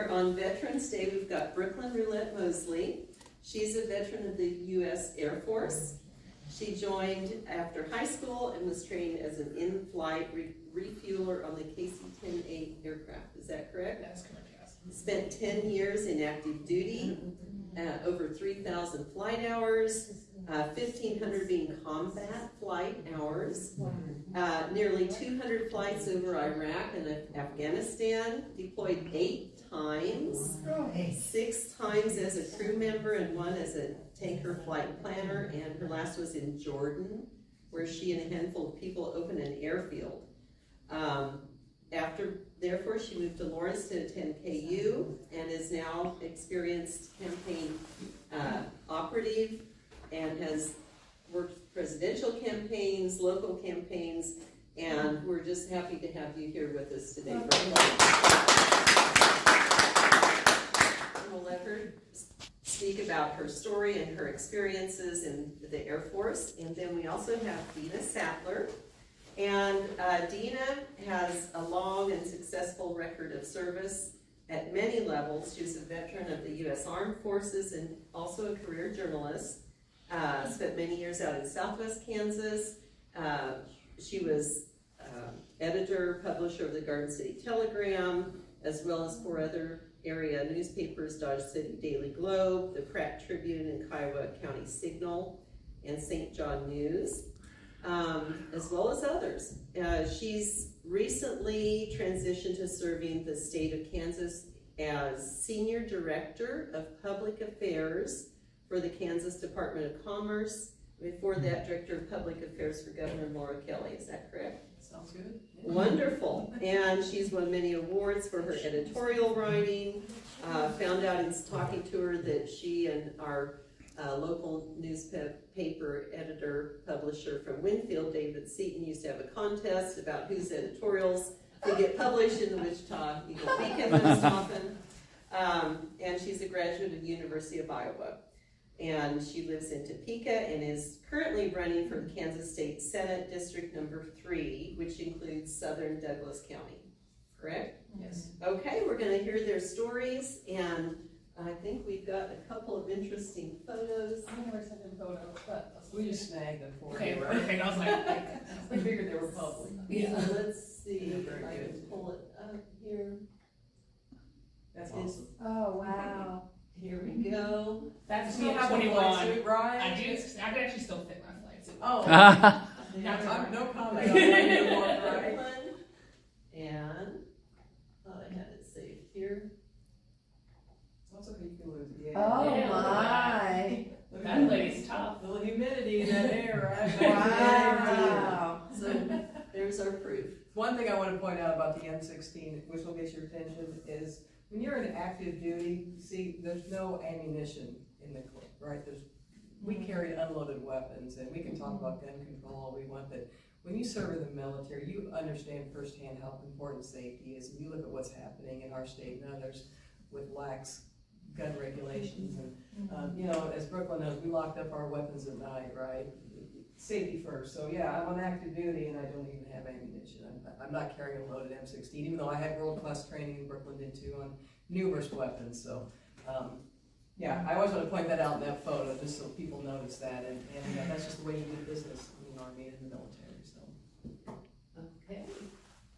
here on Veterans Day, we've got Brooklynne Roulette-Mosley. She's a veteran of the U.S. Air Force. She joined after high school and was trained as an in-flight refueler on the KC-10A aircraft. Is that correct? That's correct, yes. Spent 10 years in active duty, over 3,000 flight hours, 1,500 being combat flight hours, nearly 200 flights over Iraq and Afghanistan, deployed 8 times, 6 times as a crew member and 1 as a tanker flight planner, and her last was in Jordan, where she and a handful of people opened an airfield. Therefore, she moved to Lawrence to attend KU and is now experienced campaign operative and has worked presidential campaigns, local campaigns, and we're just happy to have you here with us today. And we'll let her speak about her story and her experiences in the Air Force. And then we also have Dena Sattler. And Dena has a long and successful record of service at many levels. She was a veteran of the U.S. Armed Forces and also a career journalist. Spent many years out in Southwest Kansas. She was editor, publisher of the Garden City Telegram, as well as 4 other area newspapers, Dodge City Daily Globe, the Pratt Tribune and Kiowa County Signal, and St. John News. As well as others. She's recently transitioned to serving the state of Kansas as Senior Director of Public Affairs for the Kansas Department of Commerce. Before that, Director of Public Affairs for Governor Laura Kelly. Is that correct? Sounds good. Wonderful. And she's won many awards for her editorial writing. Found out in talking to her that she and our local newspaper editor, publisher from Winfield, David Seaton, used to have a contest about whose editorials would get published in the Wichita Eagle Beacon most often. And she's a graduate of the University of Iowa. And she lives in Topeka and is currently running for the Kansas State Senate District Number 3, which includes southern Douglas County. Correct? Yes. Okay, we're going to hear their stories, and I think we've got a couple of interesting photos. I never sent in photos, but We just snagged them for okay, you. perfect. I was like, We figured they were public. yeah. So let's see Yeah, if very I good. can pull it up here. That's It's- awesome. Oh, wow. Here we go. That's You me still at have a 21. flight suit, Ryan? I do. I could actually still fit my flight suit. Oh. Not I'm no comment on what you want, right? And thought I had it saved here. That's okay, you can lose it. Yeah. Oh, Yeah, my. Look at That lady's tough. A little humidity in that air, right? Wow. So there's our proof. One thing I want to point out about the M16, which will get your attention, is when you're in active duty, see, there's no ammunition in the clip, right? We carry unloaded weapons, and we can talk about gun control all we want, but when you serve in the military, you understand firsthand how important safety is. And you look at what's happening in our state and others with lax gun regulations, and you know, as Brooklynne knows, we locked up our weapons at night, right? Safety first. So yeah, I'm on active duty and I don't even have ammunition. I'm not carrying a loaded M16, even though I had world-class training, and Brooklynne did too, on numerous weapons. So yeah, I always want to point that out in that photo, just so people notice that, and that's just the way you do business in the Army and in the military. So Okay.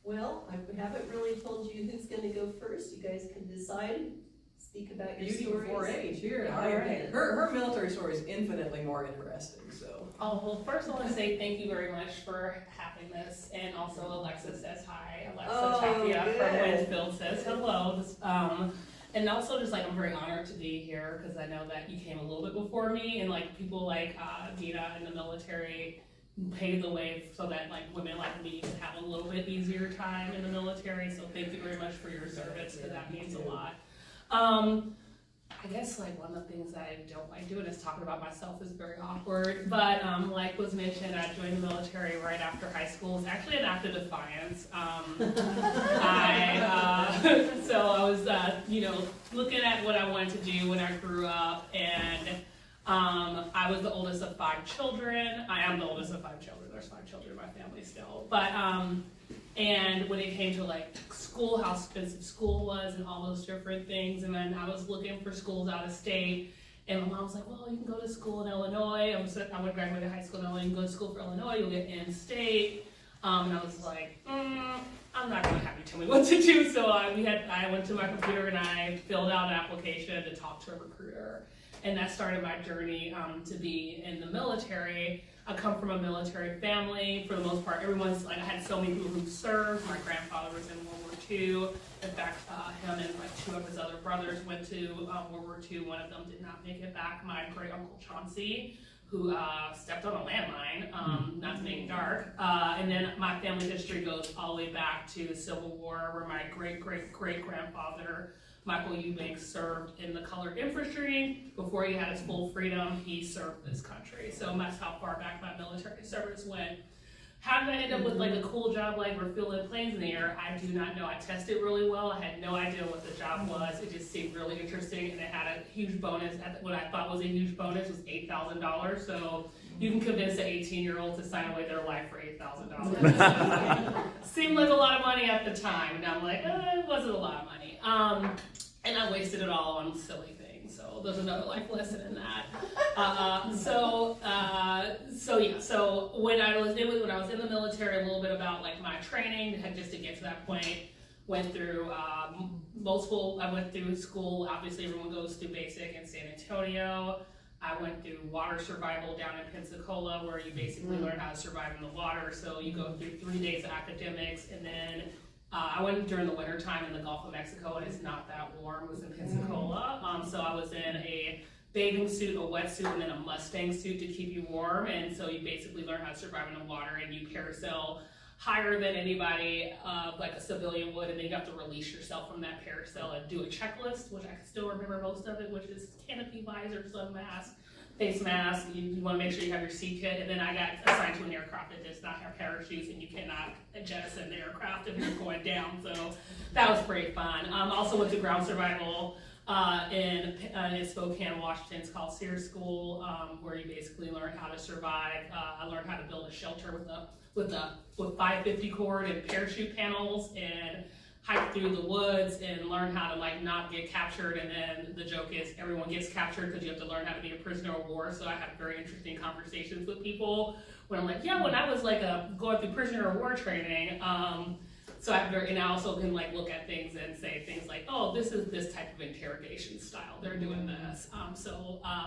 Well, I haven't really told you who's going to go first. You guys can decide. Speak about your Beauty stories. before age here. All right. Her military story is infinitely more interesting. So Oh, well, first I want to say thank you very much for having this, and also Alexa says hi. Alexa Oh, Tapia good. from Winfield says hello. And also just like I'm very honored to be here because I know that you came a little bit before me, and like people like Dena in the military paved the way so that like women like me could have a little bit easier time in the military. So thank you very much for your service, because that means a lot. I guess like one of the things that I don't like doing is talking about myself is very awkward, but like was mentioned, I joined the military right after high school. It's actually an act of defiance. So I was looking at what I wanted to do when I grew up, and I was the oldest of 5 children. I am the oldest of 5 children. There's 5 children in my family still, but and when it came to like school, how expensive school was and all those different things. And then I was looking for schools out of state. And my mom was like, well, you can go to school in Illinois. I went to graduate high school in Illinois. You can go to school for Illinois. You'll get in-state. And I was like, I'm not going to have you tell me what to do. So I went to my computer and I filled out an application to talk to a recruiter. And that started my journey to be in the military. I come from a military family. For the most part, everyone's like, I had so many people who served. My grandfather was in World War II. In fact, him and like 2 of his other brothers went to World War II. One of them did not make it back. My great uncle Chauncey, who stepped on a landmine, not to make it dark. And then my family history goes all the way back to the Civil War, where my great-great-great-grandfather, Michael Eubanks, served in the colored infantry. Before he had his full freedom, he served this country. So that's how far back my military service went. How did I end up with like a cool job like refueling planes in the air? I do not know. I tested really well. I had no idea what the job was. It just seemed really interesting, and it had a huge bonus. What I thought was a huge bonus was $8,000. So you can convince an 18-year-old to sign away their life for $8,000. Seemed like a lot of money at the time, and I'm like, it wasn't a lot of money. And I wasted it all on silly things. So there's another life lesson in that. So when I was in the military, a little bit about like my training, just to get to that point, went through multiple. I went through school. Obviously, everyone goes through basic in San Antonio. I went through water survival down in Pensacola, where you basically learn how to survive in the water. So you go through 3 days of academics, and then I went during the winter time in the Gulf of Mexico, and it's not that warm. It was in Pensacola. So I was in a bathing suit, a wetsuit, and then a Mustang suit to keep you warm. And so you basically learn how to survive in the water, and you parasail higher than anybody, like a civilian would, and then you have to release yourself from that parasail and do a checklist, which I can still remember most of it, which is canopy, visor, sun mask, face mask. You want to make sure you have your sea kit, and then I got assigned to an aircraft that does not have parachutes, and you cannot jettison the aircraft if you're going down. So that was pretty fun. Also went to ground survival in Spokane, Washington. It's called Sears School, where you basically learn how to survive. I learned how to build a shelter with 550 cord and parachute panels, and hike through the woods and learn how to like not get captured. And then the joke is everyone gets captured because you have to learn how to be a prisoner of war. So I have very interesting conversations with people when I'm like, yeah, when I was like going through prisoner of war training. So and I also can like look at things and say things like, oh, this is this type of interrogation style. They're doing this.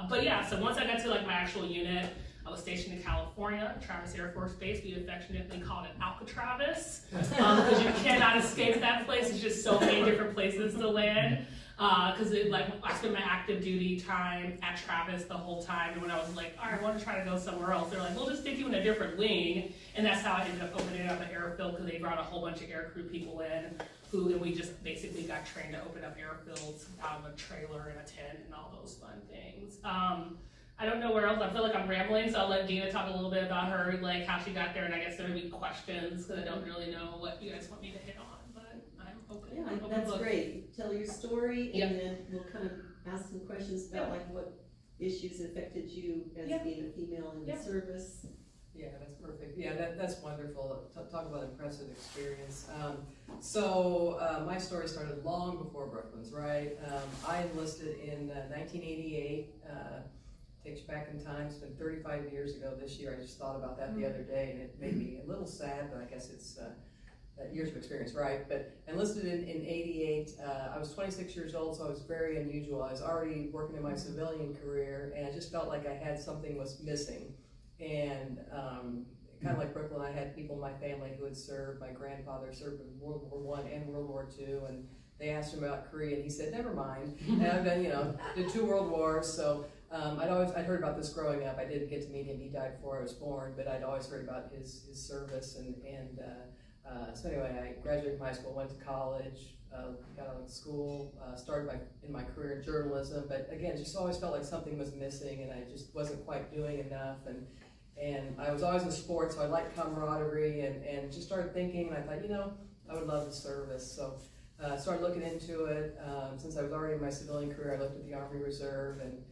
But yeah, so once I got to like my actual unit, I was stationed in California, Travis Air Force Base. We affectionately called it Alcatraz, because you cannot escape that place. There's just so many different places to land. Because I spent my active duty time at Travis the whole time, and when I was like, all right, I want to try to go somewhere else, they're like, we'll just stick you in a different wing, and that's how I ended up opening up an airfield, because they brought a whole bunch of aircrew people in, and we just basically got trained to open up airfields out of a trailer and a tent and all those fun things. I don't know where else. I feel like I'm rambling, so I'll let Dena talk a little bit about her, like how she got there, and I guess there will be questions because I don't really know what you guys want me to hit on, but I'm open. Yeah, I'm open that's book. great. Tell your story, Yep. and then we'll kind of ask some questions about like what issues affected you as being a female in the service. Yeah, that's perfect. Yeah, that's wonderful. Talk about impressive experience. My story started long before Brooklynne's, right? I enlisted in 1988. Takes you back in time. It's been 35 years ago this year. I just thought about that the other day, and it made me a little sad, but I guess it's years of experience, right? But enlisted in 88. I was 26 years old, so I was very unusual. I was already working in my civilian career, and I just felt like I had something was missing. And kind of like Brooklynne, I had people in my family who had served. My grandfather served in World War I and World War II, and they asked him about Korea, and he said, never mind. And I've been, did 2 world wars, so I'd heard about this growing up. I didn't get to meet him. He died before I was born, but I'd always heard about his service. So anyway, I graduated from high school, went to college, got out of school, started in my career in journalism. But again, just always felt like something was missing, and I just wasn't quite doing enough. And I was always in sports, so I liked camaraderie, and just started thinking. And I thought, I would love the service. So I started looking into it. Since I was already in my civilian career, I looked at the Army Reserve, and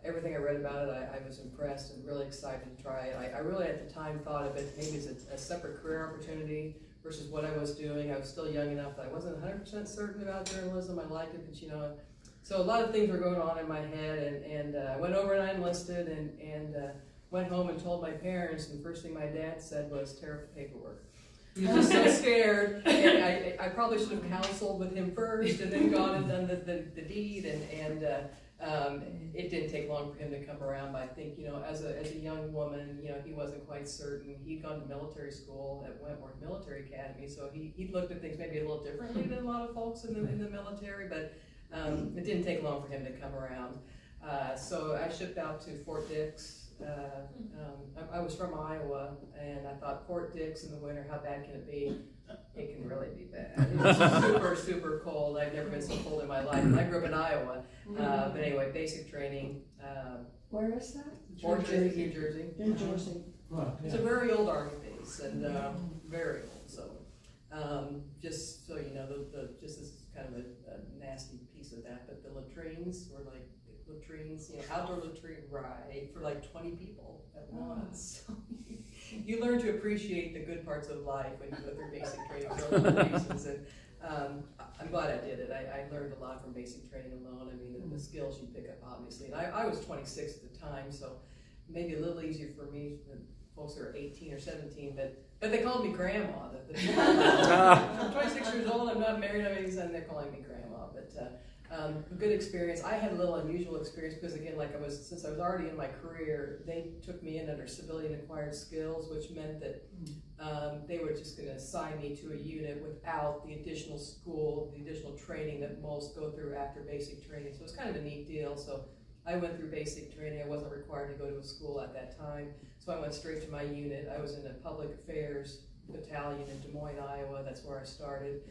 everything I read about it, I was impressed and really excited to try it. I really at the time thought of it maybe as a separate career opportunity versus what I was doing. I was still young enough that I wasn't 100% certain about journalism. I liked it, but you know, so a lot of things were going on in my head, and I went over and I enlisted, and went home and told my parents, and the first thing my dad said was, tear up the paperwork. He was just so scared, and I probably should have counseled with him first, and then gone and done the deed, and it didn't take long for him to come around. But I think, you know, as a young woman, you know, he wasn't quite certain. He'd gone to military school at Wentworth Military Academy, so he looked at things maybe a little differently than a lot of folks in the military, but it didn't take long for him to come around. So I shipped out to Fort Dix. I was from Iowa, and I thought, Fort Dix in the winter, how bad can it be? It can really be bad. It's super, super cold. I've never been so cold in my life. I grew up in Iowa. But anyway, basic training. Where is that? Fort Dix, New Jersey. New Jersey. It's a very old Army base, and very old. So, just so you know, just as kind of a nasty piece of that, but the latrines were like latrines, you know, outdoor latrine, right, for like 20 people at once. So you learn to appreciate the good parts of life when you go through basic training for other reasons, and I'm glad I did it. I learned a lot from basic training alone. I mean, the skills you pick up, obviously, and I was 26 at the time, so maybe a little easier for me than folks who are 18 or 17, but they called me grandma. I'm 26 years old, I'm not married, and they're calling me grandma, but a good experience. I had a little unusual experience because, again, since I was already in my career, they took me in under civilian acquired skills, which meant that they were just going to assign me to a unit without the additional school, the additional training that most go through after basic training. So it's kind of a neat deal. So I went through basic training. I wasn't required to go to a school at that time. So I went straight to my unit. I was in a public affairs battalion in Des Moines, Iowa. That's where I started.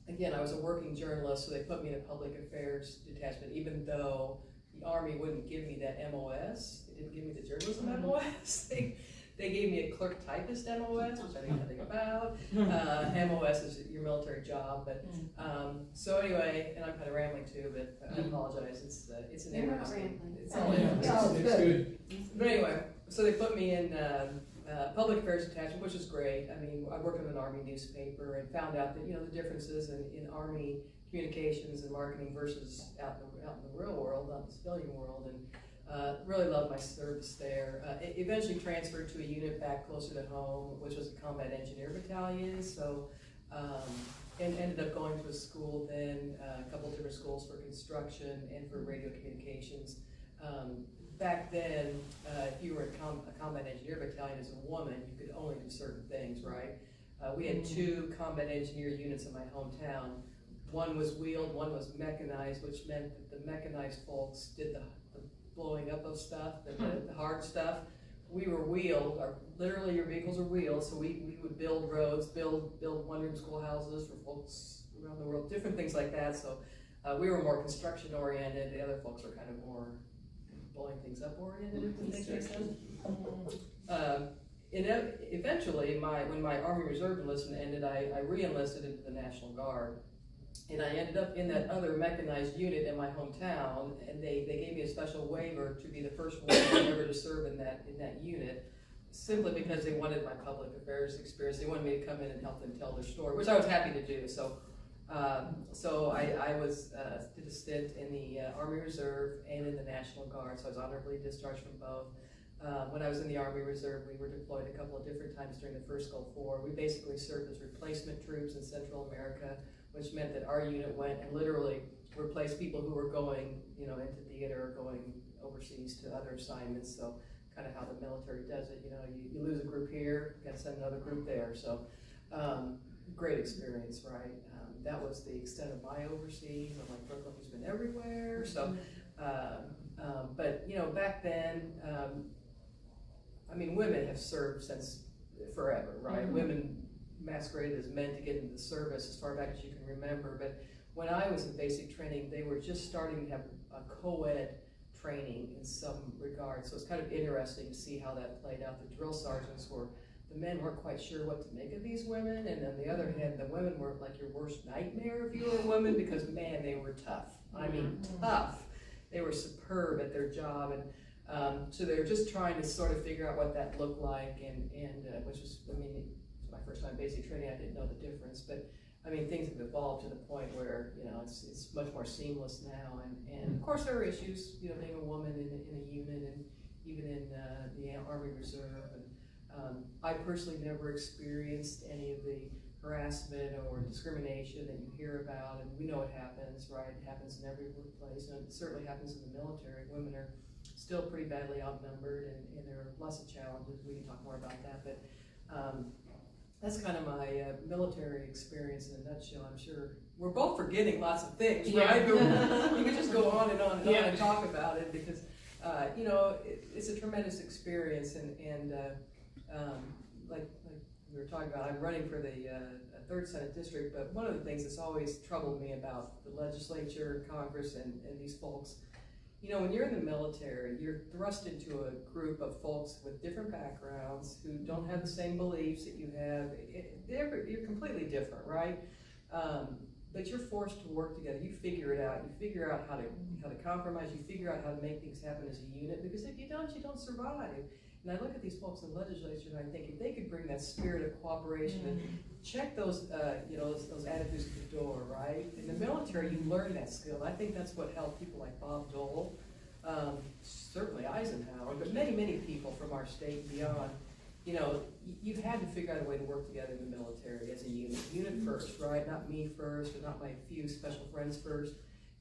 Again, I was a working journalist, so they put me in a public affairs detachment, even though the Army wouldn't give me that MOS. They didn't give me the journalism MOS. They gave me a clerk typist MOS, which I knew nothing about. MOS is your military job, but so anyway, and I'm kind of rambling too, but I apologize. It's an You're not interesting. rambling. It's all It's good. But anyway, so they put me in public affairs detachment, which is great. I mean, I worked in an Army newspaper and found out that, you know, the differences in Army communications and marketing versus out in the real world, out in the civilian world, and really loved my service there. Eventually transferred to a unit back closer to home, which was a combat engineer battalion. So, and ended up going to a school then, a couple different schools for construction and for radio communications. Back then, if you were in a combat engineer battalion as a woman, you could only do certain things, right? We had 2 combat engineer units in my hometown. One was wheeled, one was mechanized, which meant that the mechanized folks did the blowing up of stuff, the hard stuff. We were wheeled, literally your vehicles are wheeled, so we would build roads, build one-room schoolhouses for folks around the world, different things like that. So we were more construction oriented, the other folks were kind of more blowing things up oriented, if that makes sense. Eventually, when my Army Reserve enlistment ended, I re-enlisted into the National Guard, and I ended up in that other mechanized unit in my hometown, and they gave me a special waiver to be the first one ever to serve in that unit, simply because they wanted my public affairs experience. They wanted me to come in and help them tell their story, which I was happy to do. So I did a stint in the Army Reserve and in the National Guard, so I was honorably discharged from both. When I was in the Army Reserve, we were deployed a couple of different times during the first Gulf War. We basically served as replacement troops in Central America, which meant that our unit went and literally replaced people who were going, you know, into theater or going overseas to other assignments. So kind of how the military does it, you know, you lose a group here, you got to send another group there. So great experience, right? That was the extent of my overseas. I'm like, Brooklynne has been everywhere. So, but you know, back then, I mean, women have served since forever, right? Women masqueraded as men to get into the service as far back as you can remember. But when I was in basic training, they were just starting to have a co-ed training in some regard. So it's kind of interesting to see how that played out. The drill sergeants the men weren't quite sure what to make of these women, and on the other hand, the women were like your worst nightmare if you were a woman, because man, they were tough. I mean, tough. They were superb at their job, and so they were just trying to sort of figure out what that looked like, and which was, I mean, my first time basic training, I didn't know the difference, but I mean, things have evolved to the point where, you know, it's much more seamless now, and of course there are issues, you know, being a woman in a unit, and even in the Army Reserve, and I personally never experienced any of the harassment or discrimination that you hear about, and we know it happens, right? It happens in every workplace, and it certainly happens in the military. Women are still pretty badly outnumbered, and there are lots of challenges. We can talk more about that, but that's kind of my military experience in a nutshell. I'm sure we're both forgetting lots of things, right? Yeah. We could just go on and on and on Yeah. and talk about it, because you know, it's a tremendous experience, and like we were talking about, I'm running for the 3rd Senate District, but one of the things that's always troubled me about the legislature, Congress, and these folks, you know, when you're in the military, you're thrust into a group of folks with different backgrounds who don't have the same beliefs that you have. You're completely different, right? But you're forced to work together. You figure it out. You figure out how to compromise. You figure out how to make things happen as a unit, because if you don't survive. And I look at these folks in the legislature, and I think if they could bring that spirit of cooperation and check those, you know, those attitudes at the door, right? In the military, you learn that skill. And I think that's what helped people like Bob Dole, certainly Eisenhower, but many, many people from our state and beyond. You know, you've had to figure out a way to work together in the military as a unit. Unit first, right? Not me first, or not my few special friends first.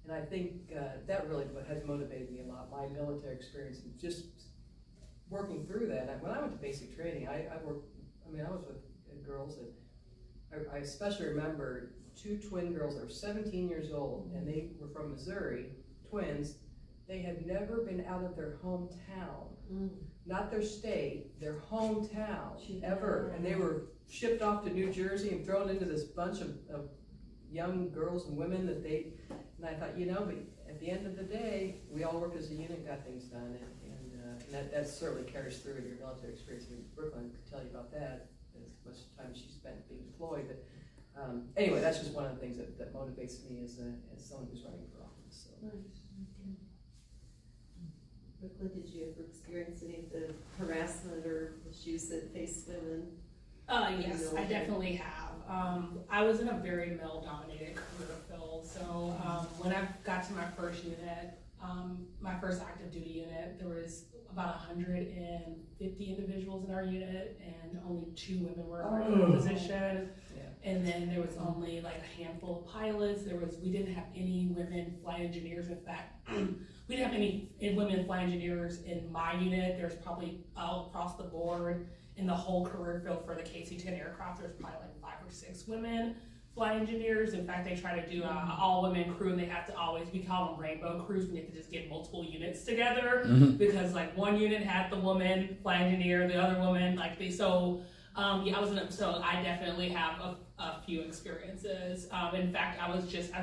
And I think that really has motivated me a lot, my military experience, and just working through that. When I went to basic training, I was with girls that, I especially remember 2 twin girls that were 17 years old, and they were from Missouri, twins. They had never been out of their hometown, not their state, their hometown, ever. And they were shipped off to New Jersey and thrown into this bunch of young girls and women and I thought, you know, but at the end of the day, we all worked as a unit and got things done, and that certainly carries through in your military experience. I mean, Brooklynne could tell you about that, as much time she spent being deployed, but anyway, that's just one of the things that motivates me as someone who's running for office. So. Brooklynne, did you ever experience any of the harassment or issues that face women? Yes, I definitely have. I was in a very male-dominated career field, so when I got to my first unit, my first active duty unit, there was about 150 individuals in our unit, and only 2 women were in our position. Yeah. And then there was only like a handful of pilots. We didn't have any women flight engineers. In fact, we didn't have any women flight engineers in my unit. There's probably all across the board in the whole career field for the KC-10 aircraft, there's probably like 5 or 6 women flight engineers. In fact, they try to do an all-women crew, and they have to always, we call them rainbow crews, when you have to just get multiple units together, because like one unit had the woman flight engineer, the other woman, like so I definitely have a few experiences. In fact, I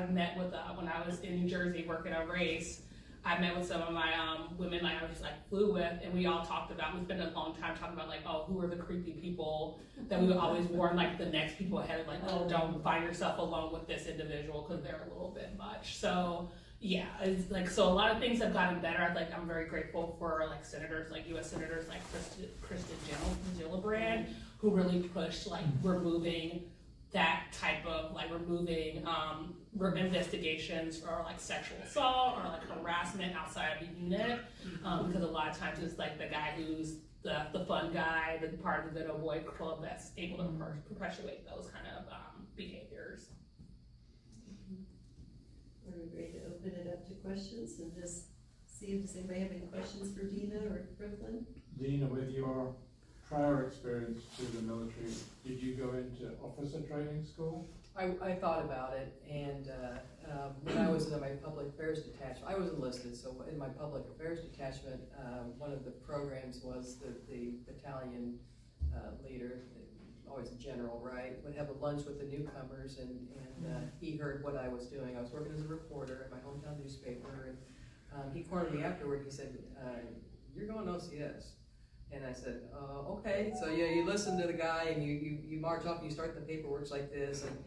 met with, when I was in New Jersey working a race, I met with some of my women I was flew with, and we all talked about, we spent a long time talking about who are the creepy people that we would always warn the next people ahead of don't find yourself alone with this individual because they're a little bit much. So yeah, it's so a lot of things have gotten better. I'm very grateful for senators, U.S. senators like Kristen Gillibrand, who really pushed removing that type of removing investigations for sexual assault or harassment outside of the unit, because a lot of times it's the guy who's the fun guy, the part of the Good Old Boy Club that's able to perpetuate those kind of behaviors. Are we ready to open it up to questions and just see if does anybody have any questions for Dena or Brooklynne? Dena, with your prior experience through the military, did you go into officer training school? I thought about it, and when I was in my public affairs detachment, I was enlisted, so in my public affairs detachment, one of the programs was the battalion leader, always a general, right, would have a lunch with the newcomers, and he heard what I was doing. I was working as a reporter at my hometown newspaper, and he cornered me afterward. He said, "You're going to OCS." And I said, okay. So yeah, you listen to the guy, and you march off, and you start the paperwork like this. And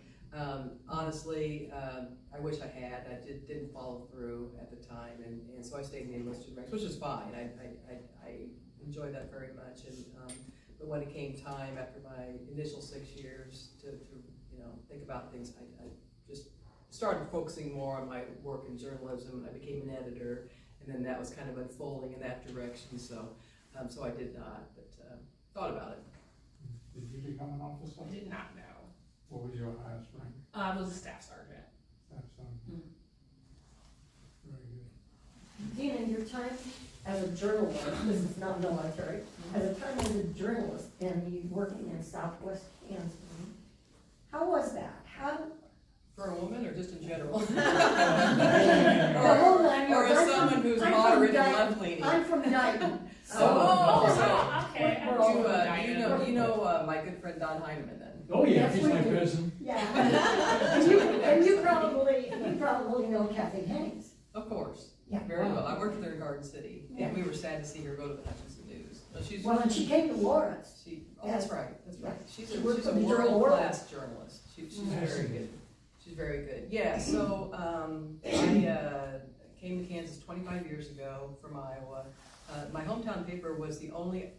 honestly, I wish I had. I didn't follow through at the time, and so I stayed in the enlisted ranks, which is fine. I enjoyed that very much. And but when it came time after my initial 6 years to think about things, I just started focusing more on my work in journalism, and I became an editor, and then that was kind of unfolding in that direction, so I did not, but thought about it. Did you become an officer? I did not know. What was your highest rank? I was a staff sergeant. Staff sergeant. Very good. Dena, in your time as a journalist, this is not military, as a time as a journalist and you working in Southwest Kansas, how was that? How? For a woman, or just in general? Hold on, Or as someone who's I'm moderate from and Dayton. left-leaning? I'm from Dayton. Okay. we're all- You know my good friend Don Heineman then? Oh, yeah, Yes, he's we my do. cousin. Yeah. and you probably know Kathy Haynes. Of course, Yeah. very well. I worked with her in Garden City, and we were sad to see her go to the Hutchinson News. She's, Well, and she came to Lawrence. that's right, that's right. She's She a worked for the Journal world-class journalist. She's very good. She's very good. Yeah, so I came to Kansas 25 years ago from Iowa. My hometown paper was the only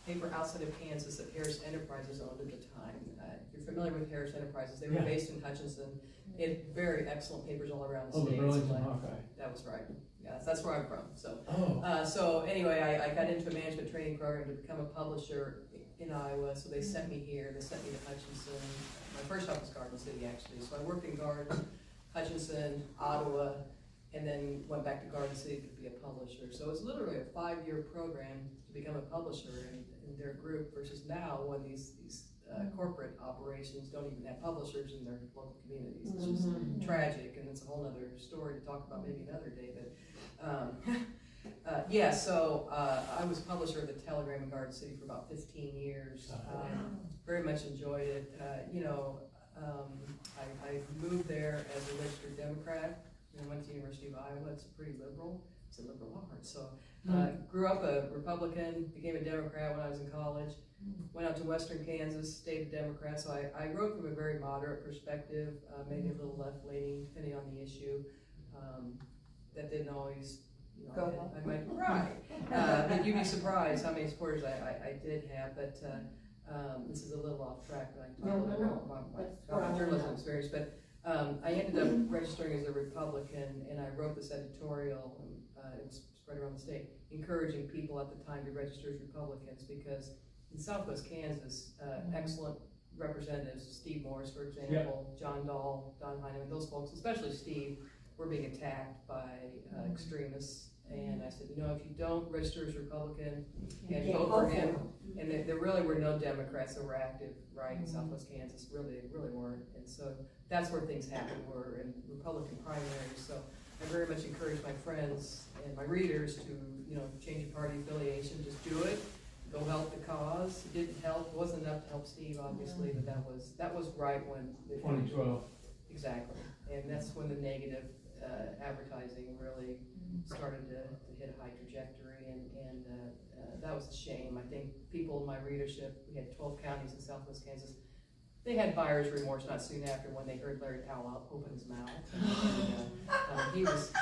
paper outside of Kansas that Harris Enterprises owned at the time. If you're familiar with Harris Enterprises, they were based in Hutchinson. They had very excellent papers all around the Oh, the states. Burlington Hawkeye. That was right. Yes, that's where I'm from. So, Oh. so anyway, I got into a management training program to become a publisher in Iowa. So they sent me here. They sent me to Hutchinson. My first job was Garden City, actually. So I worked in Garden, Hutchinson, Ottawa, and then went back to Garden City to be a publisher. So it was literally a 5-year program to become a publisher in their group versus now when these corporate operations don't even have publishers in their local communities. It's just tragic, and it's a whole other story to talk about maybe another day. But yeah, so I was publisher of the Telegram in Garden City for about 15 years. Very much enjoyed it. I moved there as a registered Democrat. I went to the University of Iowa. It's pretty liberal. It's a liberal art. So grew up a Republican, became a Democrat when I was in college. Went out to Western Kansas, stayed a Democrat. So I wrote from a very moderate perspective, maybe a little left-leaning, depending on the issue. That didn't always, I might, right. But you'd be surprised how many supporters I did have. But this is a little off track, but I talk about my journalism experience. But I ended up registering as a Republican, and I wrote this editorial, it was spread around the state, encouraging people at the time to register as Republicans, because in Southwest Kansas, excellent representatives, Steve Morris, for example, John Dahl, Don Heineman, those folks, especially Steve, were being attacked by extremists. And I said, if you don't register as Republican and vote for him, and there really were no Democrats that were active, right, in Southwest Kansas, really weren't. And so that's where things happened, were in Republican primaries. So I very much encourage my friends and my readers to, change your party affiliation, just do it. Go help the cause. It didn't help, it wasn't enough to help Steve, obviously, but that was right when 2012. Exactly, and that's when the negative advertising really started to hit a high trajectory, and that was a shame. I think people in my readership, we had 12 counties in Southwest Kansas, they had buyer's remorse not soon after when they heard Larry Powell open his mouth. And, it was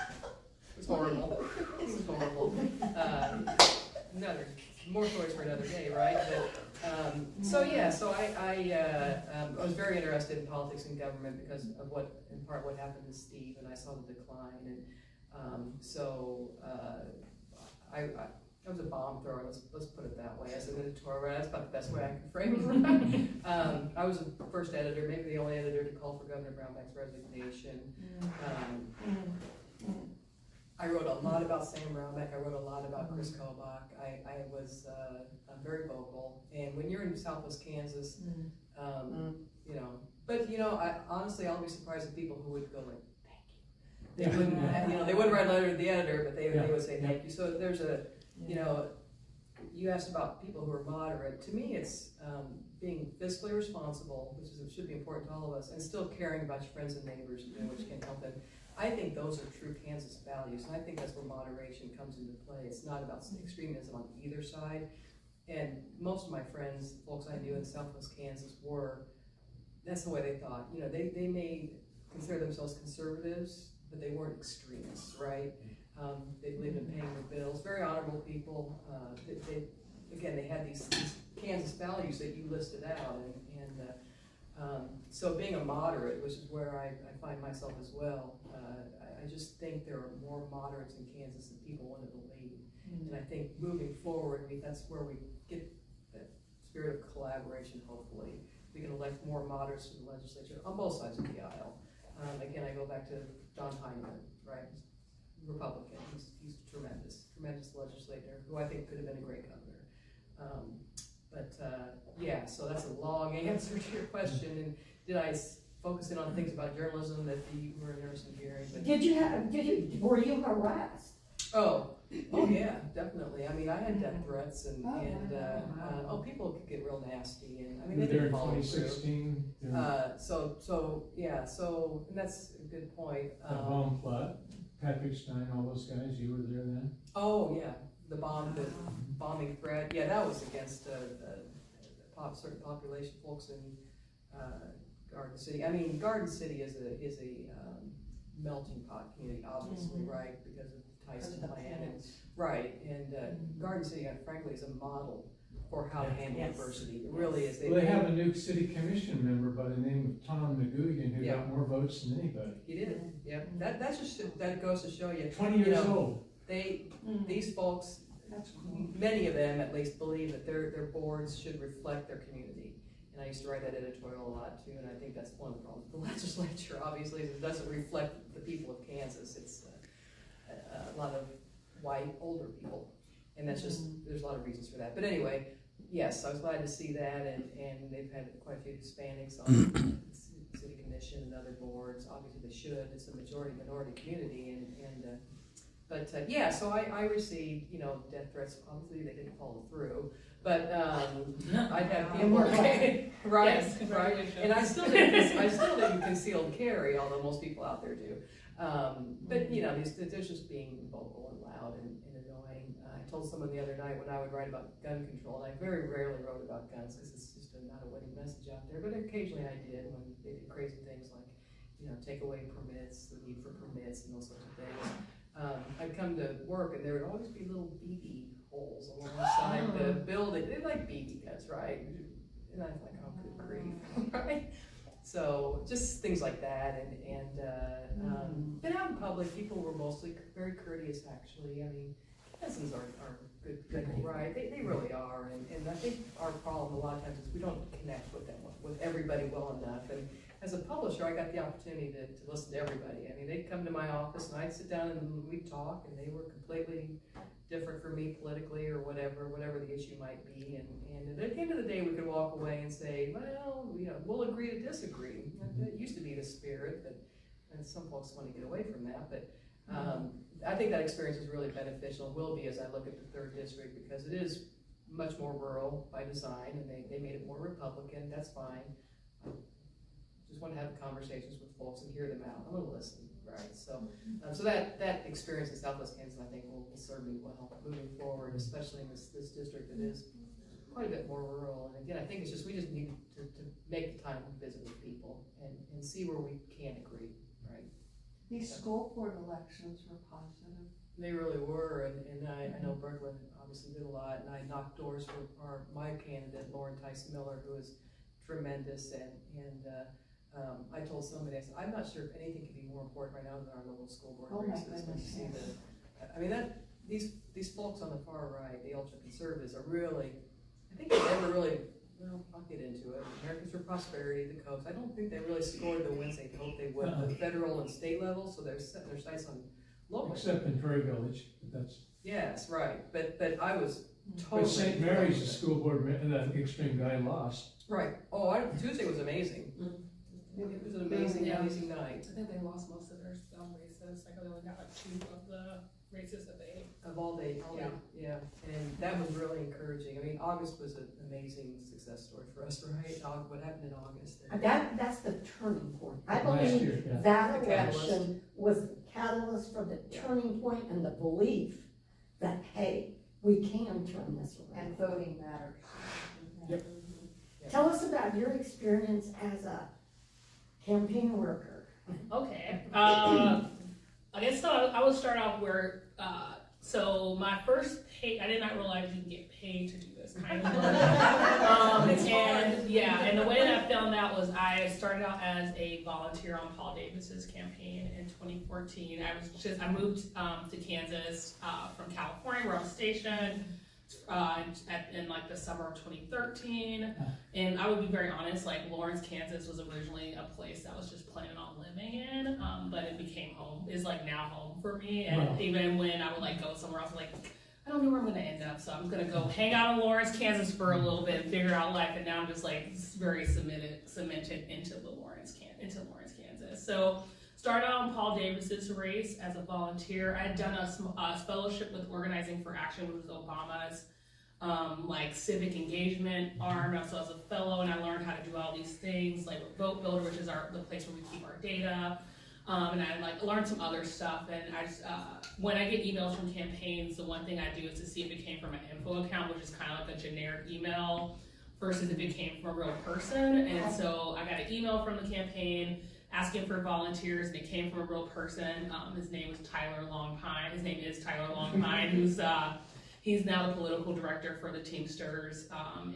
horrible. It was horrible. More stories for another day, right? But, so I was very interested in politics and government because of in part what happened to Steve, and I saw the decline, and I was a bomb thrower. Let's put it that way. As an editorial, that's about the best way I can frame it. I was the first editor, maybe the only editor, to call for Governor Brownback's resignation. I wrote a lot about Sam Brownback. I wrote a lot about Chris Kobach. I was very vocal. And when you're in Southwest Kansas, honestly, I'll be surprised at people who would go like, thank you. They wouldn't, they wouldn't write a letter to the editor, but they would say thank you. So there's you asked about people who are moderate. To me, it's being fiscally responsible, which should be important to all of us, and still caring about your friends and neighbors, which can help them. I think those are true Kansas values, and I think that's where moderation comes into play. It's not about extremism on either side. And most of my friends, folks I knew in Southwest Kansas, that's the way they thought. They may consider themselves conservatives, but they weren't extremists, right? They believed in paying their bills. Very honorable people. again, they had these Kansas values that you listed out, and so being a moderate, which is where I find myself as well, I just think there are more moderates in Kansas than people want to believe. And I think moving forward, that's where we get that spirit of collaboration, hopefully. We can elect more moderates to the legislature on both sides of the aisle. Again, I go back to Don Heineman, right? Republican, he's tremendous legislator, who I think could have been a great governor. Yeah, so that's a long answer to your question, and did I focus in on things about journalism that you were interested in hearing? But were you harassed? Oh yeah, definitely. I mean, I had death threats and people could get real nasty, and I mean, they didn't follow through. 2016. And that's a good point. The bomb plot, Patrick Stein, all those guys, you were there then? Oh yeah, the bombing threat. Yeah, that was against certain population folks in Garden City. I mean, Garden City is a melting pot community, obviously, right? Because of ties to land, and Garden City, frankly, is a model for how to handle diversity. It really is. They have a new city commission member by the name of Tom McGuigan who got more votes than anybody. He did. Yep. That goes to show you. 20 years old. These folks, many of them at least, believe that their boards should reflect their community. And I used to write that editorial a lot too, and I think that's one of the problems with the legislature, obviously, is it doesn't reflect the people of Kansas. It's a lot of white, older people. And that's just, there's a lot of reasons for that. But anyway, yes, I was glad to see that, and they've had quite a few Hispanics on the city commission and other boards. Obviously they should, it's a majority-minority community, yeah, so I received, death threats. Obviously they didn't follow through, but I'd have people, right, Yes, right, and I still didn't concealed carry, although most people out there do. But there's just being vocal and loud and annoying. I told someone the other night when I would write about gun control, and I very rarely wrote about guns because it's just not a winning message out there, but occasionally I did when they did crazy things like, take away permits, the need for permits and those sorts of things. I'd come to work and there would always be little BB holes alongside the building. They're like BB guns, right? And I was like, oh, good grief, right? So just things like that, but out in public, people were mostly very courteous, actually. I mean, Kansans are good people, right? They really are, and I think our problem a lot of times is we don't connect with them, with everybody well enough. And as a publisher, I got the opportunity to listen to everybody. I mean, they'd come to my office and I'd sit down and we'd talk, and they were completely different from me politically or whatever the issue might be. And at the end of the day, we could walk away and say, well, we'll agree to disagree. That used to be the spirit, and some folks want to get away from that. But I think that experience is really beneficial, will be as I look at the 3rd district, because it is much more rural by design, and they made it more Republican. That's fine. Just want to have conversations with folks and hear them out. I'm going to listen, right? So that experience in Southwest Kansas, I think, will serve me well moving forward, especially in this district that is quite a bit more rural. And again, I think we just need to make the time to visit with people and see where we can agree, right? These school board elections were positive. They really were, and I know Brooklynne obviously did a lot, and I knocked doors for my candidate, Lauren Tice Miller, who is tremendous, and I told somebody, I said, I'm not sure if anything could be more important right now than our local school board races. When you see these folks on the far right, the ultra conservatives, are really, I think they never really, I'll get into it. Americans for Prosperity, the Coast, I don't think they really scored the wins they hoped they would at the federal and state level, so they're setting their sights on local. Except in Prairie Village, that's. Yes, right, but I was totally. But St. Mary's, the school board, that extreme guy lost. Right, Tuesday was amazing. It was an amazing night. I think they lost most of their races. Like they only got like 2 of the races that they. Of all day, yeah, and that was really encouraging. I mean, August was an amazing success story for us, right? What happened in August? That's the turning point. I believe that election was the catalyst for the turning point and the belief that, hey, we can turn this around. And voting matters. Yep. Tell us about your experience as a campaign worker. Okay. I guess I would start off where So my first pay, I did not realize you can get paid to do this kind of work. And the way that I found out was I started out as a volunteer on Paul Davis's campaign in 2014. I moved to Kansas from California, where I was stationed in like the summer of 2013. And I would be very honest, like Lawrence, Kansas was originally a place that I was just planning on living in, but it became home, is like now home for me. And even when I would like go somewhere else, like, I don't know where I'm gonna end up, so I'm gonna go hang out in Lawrence, Kansas for a little bit and figure out life. And now I'm just like very cemented into Lawrence, Kansas. So started out on Paul Davis's race as a volunteer. I had done a fellowship with Organizing for Action, which was Obama's like civic engagement arm. So I was a fellow, and I learned how to do all these things, like with Vote Builder, which is the place where we keep our data. And I like learned some other stuff. And I just, when I get emails from campaigns, the one thing I do is to see if it came from an info account, which is kind of like a generic email, versus if it came from a real person. And so I got an email from the campaign asking for volunteers, and it came from a real person. His name was Tyler Longpine. His name is Tyler Longpine, who's he's now the political director for the Teamsters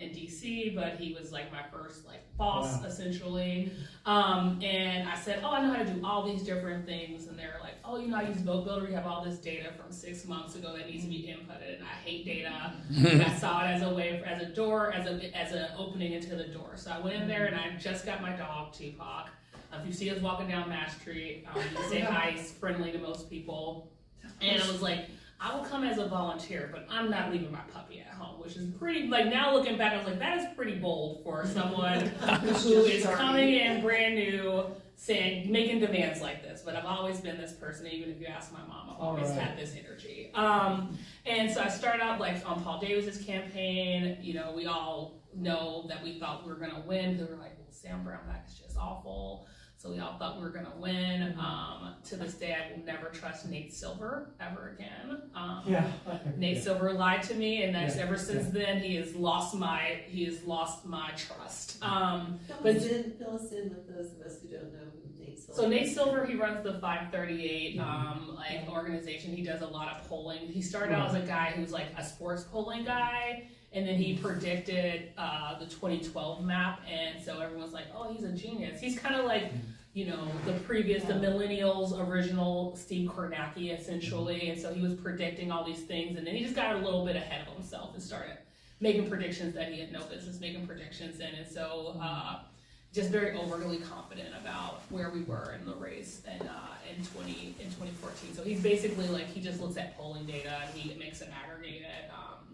in DC, but he was like my first like boss essentially. And I said, oh, I know how to do all these different things. And they're like, oh, you know, I use Vote Builder. We have all this data from 6 months ago that needs to be inputted, and I hate data. And I saw it as a way, as a door, as an opening into the door. So I went in there, and I just got my dog, Tupac. If you see us walking down Mass Street, you say hi, he's friendly to most people. And I was like, I will come as a volunteer, but I'm not leaving my puppy at home, which is pretty, like now looking back, I was like, that is pretty bold for someone who is coming in brand new, making demands like this. But I've always been this person, even if you ask my mom, I've always had this energy. And so I started out like on Paul Davis's campaign. You know, we all know that we thought we were gonna win. They were like, well, Sam Brownback is just awful. So we all thought we were gonna win. To this day, I will never trust Nate Silver ever again. Nate Silver lied to me, and that's ever since then he has lost my trust. Fill us in with those of us who don't know who Nate Silver is. So Nate Silver, he runs the 538 organization. He does a lot of polling. He started out as a guy who's like a sports polling guy. And then he predicted the 2012 map, and so everyone's like, oh, he's a genius. He's kind of like, you know, the millennials' original Steve Kornacki, essentially. And so he was predicting all these things, and then he just got a little bit ahead of himself and started making predictions that he had no business making predictions in. And so just very overly confident about where we were in the race in 2014. So he's basically like, he just looks at polling data, and he makes an aggregated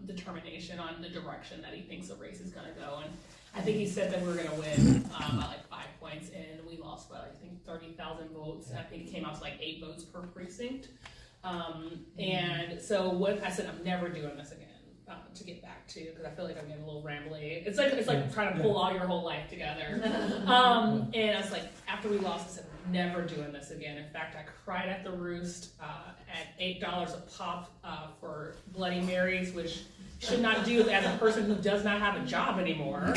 determination on the direction that he thinks the race is going to go. And I think he said that we were going to win by like 5 points, and we lost by I think 30,000 votes. I think it came out to like 8 votes per precinct. And so what I said, I'm never doing this again. To get back to, because I feel like I'm getting a little rambly. It's like trying to pull all your whole life together. And I was like, after we lost, I said, I'm never doing this again. In fact, I cried at the Roost at $8 a pop for Bloody Marys, which should not do as a person who does not have a job anymore.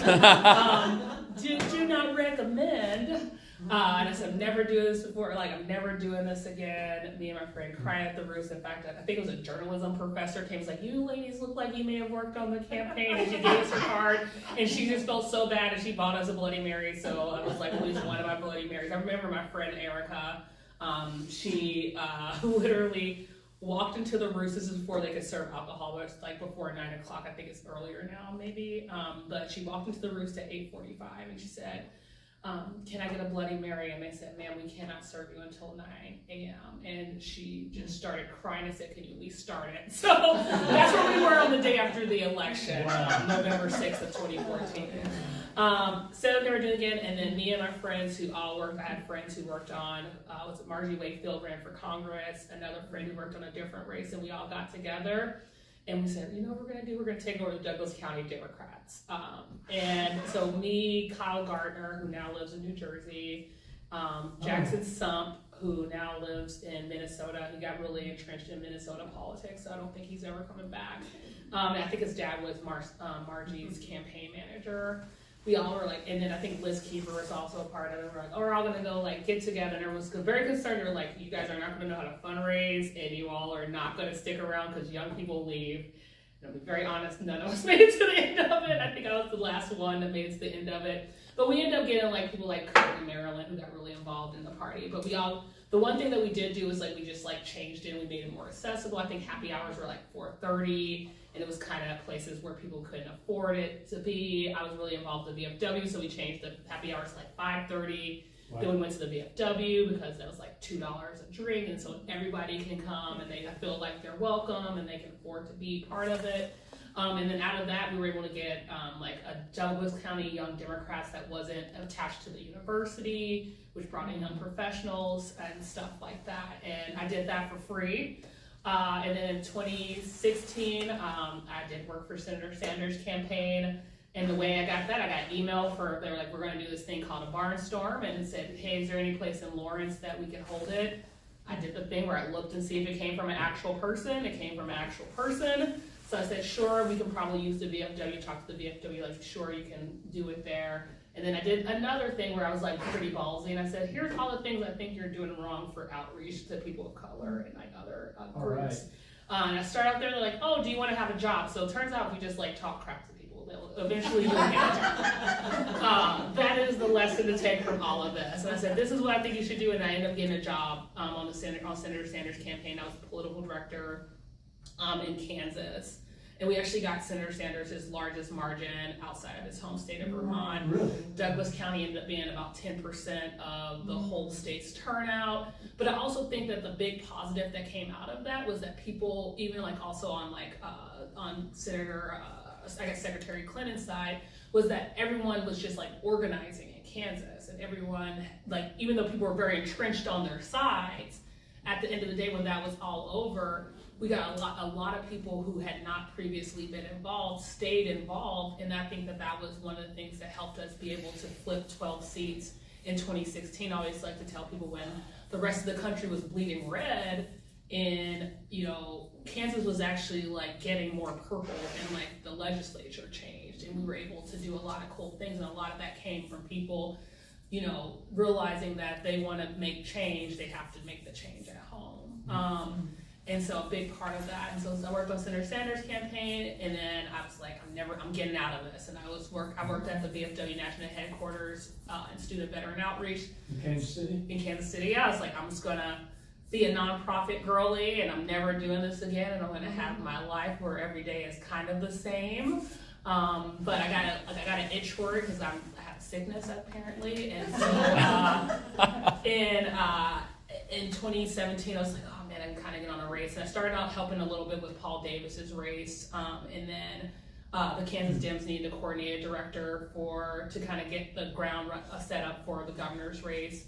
Do not recommend. And I said, I'm never doing this before. Like, I'm never doing this again. Me and my friend cried at the Roost. In fact, I think it was a journalism professor came and was like, you ladies look like you may have worked on the campaign. And she gave us her card. And she just felt so bad, and she bought us a Bloody Mary. So I was like, at least one of my Bloody Marys. I remember my friend Erica. She literally walked into the Roost. This is before they could serve alcohol, but it's like before 9 o'clock. I think it's earlier now, maybe. But she walked into the Roost at 8:45, and she said, can I get a Bloody Mary? And they said, ma'am, we cannot serve you until 9 a.m. And she just started crying and said, can you at least start it? So that's where we were on the day after the election, November 6th of 2014. Said I'd never do it again. And then me and my friends who all worked, I had friends who worked on, was it Margie Wakefield ran for Congress, another friend who worked on a different race, and we all got together. And we said, you know what we're going to do? We're going to take over the Douglas County Democrats. And so me, Kyle Gardner, who now lives in New Jersey, Jackson Sump, who now lives in Minnesota. He got really entrenched in Minnesota politics, so I don't think he's ever coming back. And I think his dad was Margie's campaign manager. we all were like, and then I think Liz Keeper was also a part of it. We're like, oh, we're all gonna go like get together, and everyone's very concerned. They're like, you guys are not gonna know how to fundraise, and you all are not gonna stick around because young people leave. And I'll be very honest, none of us made it to the end of it. I think I was the last one that made it to the end of it. But we ended up getting like people like Kurt and Marilyn who got really involved in the party. But the one thing that we did do is like we just like changed it and we made it more accessible. I think happy hours were like 4:30, and it was kind of places where people couldn't afford it to be. I was really involved in the VFW, so we changed the happy hours to like 5:30. Wow. Then we went to the VFW because that was like $2 a drink, and so everybody can come and they feel like they're welcome and they can afford to be part of it. And then out of that, we were able to get like a Douglas County Young Democrats that wasn't attached to the university, which brought in young professionals and stuff like that. And I did that for free. And then in 2016, I did work for Senator Sanders' campaign. And the way I got that, I got email they were like, we're gonna do this thing called a barnstorm, and it said, hey, is there any place in Lawrence that we can hold it? I did the thing where I looked and see if it came from an actual person. It came from an actual person. So I said, sure, we can probably use the VFW, talk to the VFW, like, sure, you can do it there. And then I did another thing where I was like pretty ballsy, and I said, here's all the things I think you're doing wrong for outreach to people of color and like other groups. Right. And I started out there, they're like, oh, do you want to have a job? So it turns out if you just like talk crap to people, they'll eventually you'll get a job. That is the lesson to take from all of this. And I said, this is what I think you should do, and I ended up getting a job on Senator Sanders' campaign. I was the political director in Kansas. And we actually got Senator Sanders' largest margin outside of his home state of Vermont. Really? Douglas County ended up being about 10% of the whole state's turnout. But I also think that the big positive that came out of that was that people, even like also on like on Senator, I guess Secretary Clinton's side, was that everyone was just like organizing in Kansas, and everyone, like, even though people were very entrenched on their sides, at the end of the day when that was all over, we got a lot of people who had not previously been involved, stayed involved, and I think that was one of the things that helped us be able to flip 12 seats in 2016. I always like to tell people when the rest of the country was bleeding red, and Kansas was actually like getting more purple, and like the legislature changed, and we were able to do a lot of cool things, and a lot of that came from people, realizing that they want to make change, they have to make the change at home. And so a big part of that, and so I worked on Senator Sanders' campaign, and then I was like, I'm getting out of this. And I worked at the VFW National Headquarters in Student Veteran Outreach. In Kansas City? In Kansas City, yeah. I was like, I'm just gonna be a nonprofit girly, and I'm never doing this again, and I'm gonna have my life where every day is kind of the same. But I got an itch for it because I have sickness apparently, and so in 2017, I was like, oh man, I'm kind of getting on a race. And I started out helping a little bit with Paul Davis's race. And then the Kansas Dems needed a coordinated director to kind of get the ground set up for the governor's race.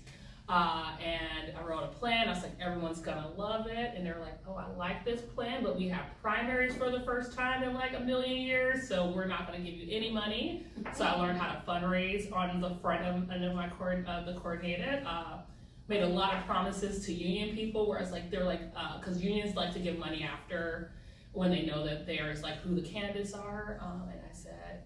And I wrote a plan. I was like, everyone's gonna love it. And they're like, oh, I like this plan, but we have primaries for the first time in like a million years, so we're not gonna give you any money. So I learned how to fundraise on the front of my the coordinated. Made a lot of promises to union people, whereas like they're like, because unions like to give money after when they know that there's like who the candidates are. And I said,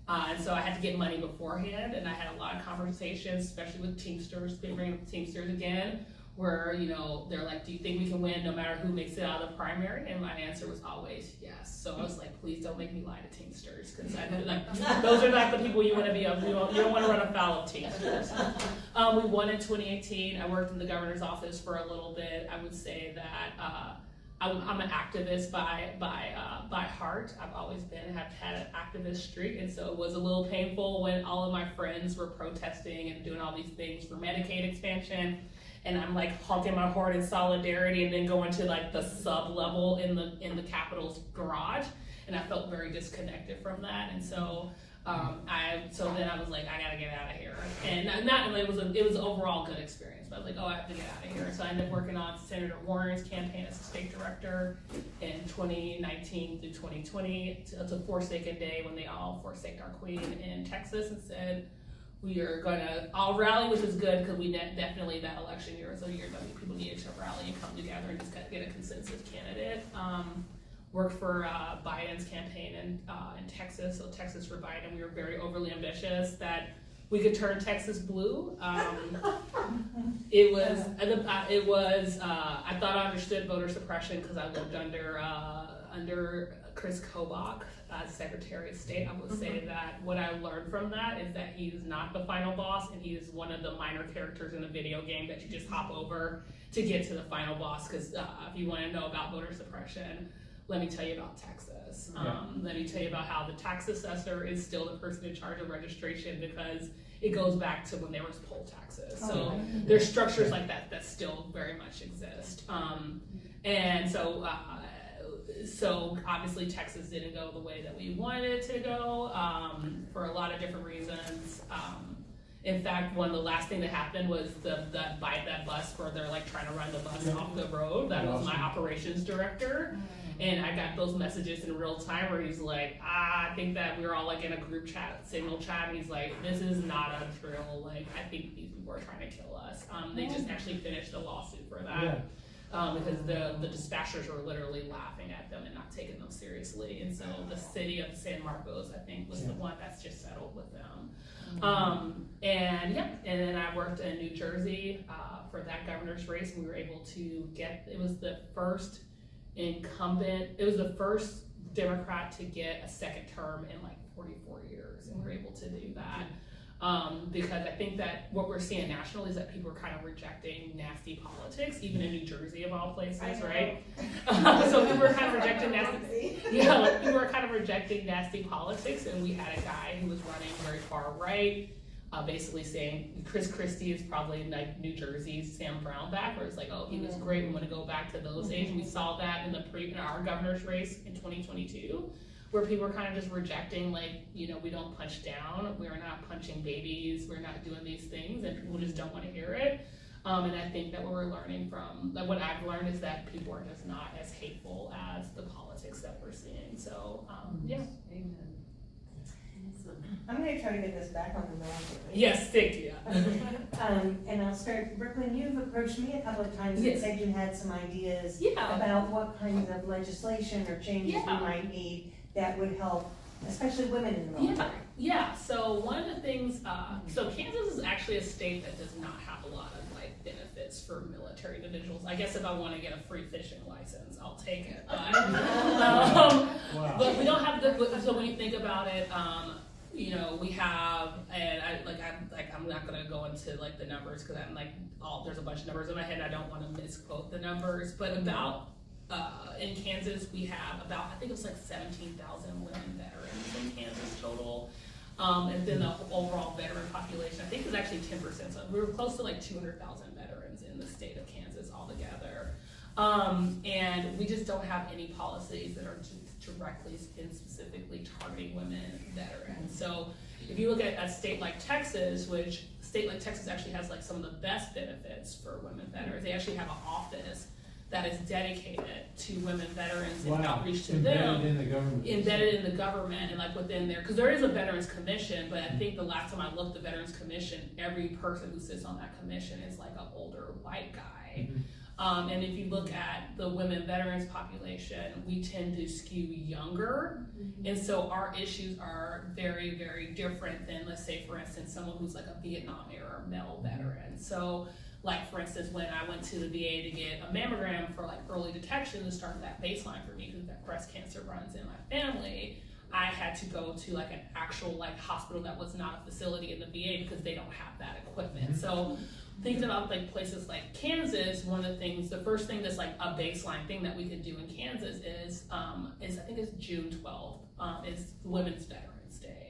and so I had to get money beforehand, and I had a lot of conversations, especially with Teamsters, bringing up Teamsters again, where they're like, do you think we can win no matter who makes it out of the primary? And my answer was always yes. So I was like, please don't make me lie to Teamsters, because I know like those are not the people you want to be of. You don't want to run afoul of Teamsters. We won in 2018. I worked in the governor's office for a little bit. I would say that I'm an activist by heart. I've always have had an activist streak, and so it was a little painful when all of my friends were protesting and doing all these things for Medicaid expansion, and I'm like honking my horn in solidarity, and then going to like the sub level in the Capitol's garage, and I felt very disconnected from that, and so. Then I was like, I gotta get out of here, and it was an overall good experience. But I was like, oh, I have to get out of here. So I ended up working on Senator Warren's campaign as a state director in 2019 through 2020. It's a Forsaken Day when they all forsaked our queen in Texas and said we are gonna all rally, which was good because we definitely that election year was a year that people needed to rally and come together and just get a consensus candidate. worked for Biden's campaign in Texas, so Texas for Biden. We were very overly ambitious that we could turn Texas blue. It was I thought I understood voter suppression because I lived under Chris Kobach as Secretary of State. I would say that what I learned from that is that he is not the final boss, and he is one of the minor characters in a video game that you just hop over to get to the final boss. Because if you want to know about voter suppression, let me tell you about Texas. Let me tell you about how the tax assessor is still the person in charge of registration, because it goes back to when there was poll taxes. So there's structures like that that still very much exist. And so obviously Texas didn't go the way that we wanted it to go for a lot of different reasons. In fact, one of the last thing that happened was that bus where they're like trying to run the bus off the road. That was my operations director. And I got those messages in real time where he's like, I think that we were all like in a group chat, signal chat, and he's like, this is not a drill. Like, I think these people are trying to kill us. They just actually finished a lawsuit for that. Because the dispatchers were literally laughing at them and not taking them seriously. And so the city of San Marcos, I think, was the one that's just settled with them. And then I worked in New Jersey for that governor's race, and we were able to it was the first Democrat to get a second term in like 44 years, and we were able to do that. Because I think that what we're seeing nationally is that people are kind of rejecting nasty politics, even in New Jersey of all places, right? So people were kind of rejecting people were kind of rejecting nasty politics, and we had a guy who was running very far right, basically saying Chris Christie is probably like New Jersey's Sam Brownback, where it's like, oh, he was great, we want to go back to those days. And we saw that in our governor's race in 2022. Where people are kind of just rejecting, like, we don't punch down, we're not punching babies, we're not doing these things, and people just don't want to hear it. And I think that what we're learning from, like what I've learned is that people are just not as hateful as the politics that we're seeing. So, Amen. I'm gonna try to get this back on the military. Yes, thank you. And I'll start, Brooklynne, you've approached me a couple of times and Yes. said you had some ideas Yeah. about what kinds of legislation or changes we might need that would help, especially women in the military. Yeah, so one of the things, so Kansas is actually a state that does not have a lot of like benefits for military individuals. I guess if I want to get a free fishing license, I'll take it. But we don't have so when you think about it, we have, and I'm not gonna go into like the numbers because I'm like, there's a bunch of numbers in my head and I don't want to misquote the numbers, but about, in Kansas, we have about, I think it was like 17,000 women veterans in Kansas total. And then the overall veteran population, I think is actually 10%. So we were close to like 200,000 veterans in the state of Kansas altogether. And we just don't have any policies that are directly and specifically targeting women veterans. So if you look at a state like Texas, which state like Texas actually has like some of the best benefits for women veterans. They actually have an office that is dedicated to women veterans and outreach to them. Embedded in the government and like within there, because there is a Veterans Commission, but I think the last time I looked, the Veterans Commission, every person who sits on that commission is like an older white guy. And if you look at the women veterans population, we tend to skew younger. And so our issues are very, very different than, let's say, for instance, someone who's like a Vietnam era male veteran. So like, for instance, when I went to the VA to get a mammogram for like early detection to start that baseline for me, because that breast cancer runs in my family, I had to go to like an actual like hospital that was not a facility in the VA because they don't have that equipment. So thinking about like places like Kansas, one of the things, the first thing that's like a baseline thing that we could do in Kansas is I think it's June 12th, is Women's Veterans Day.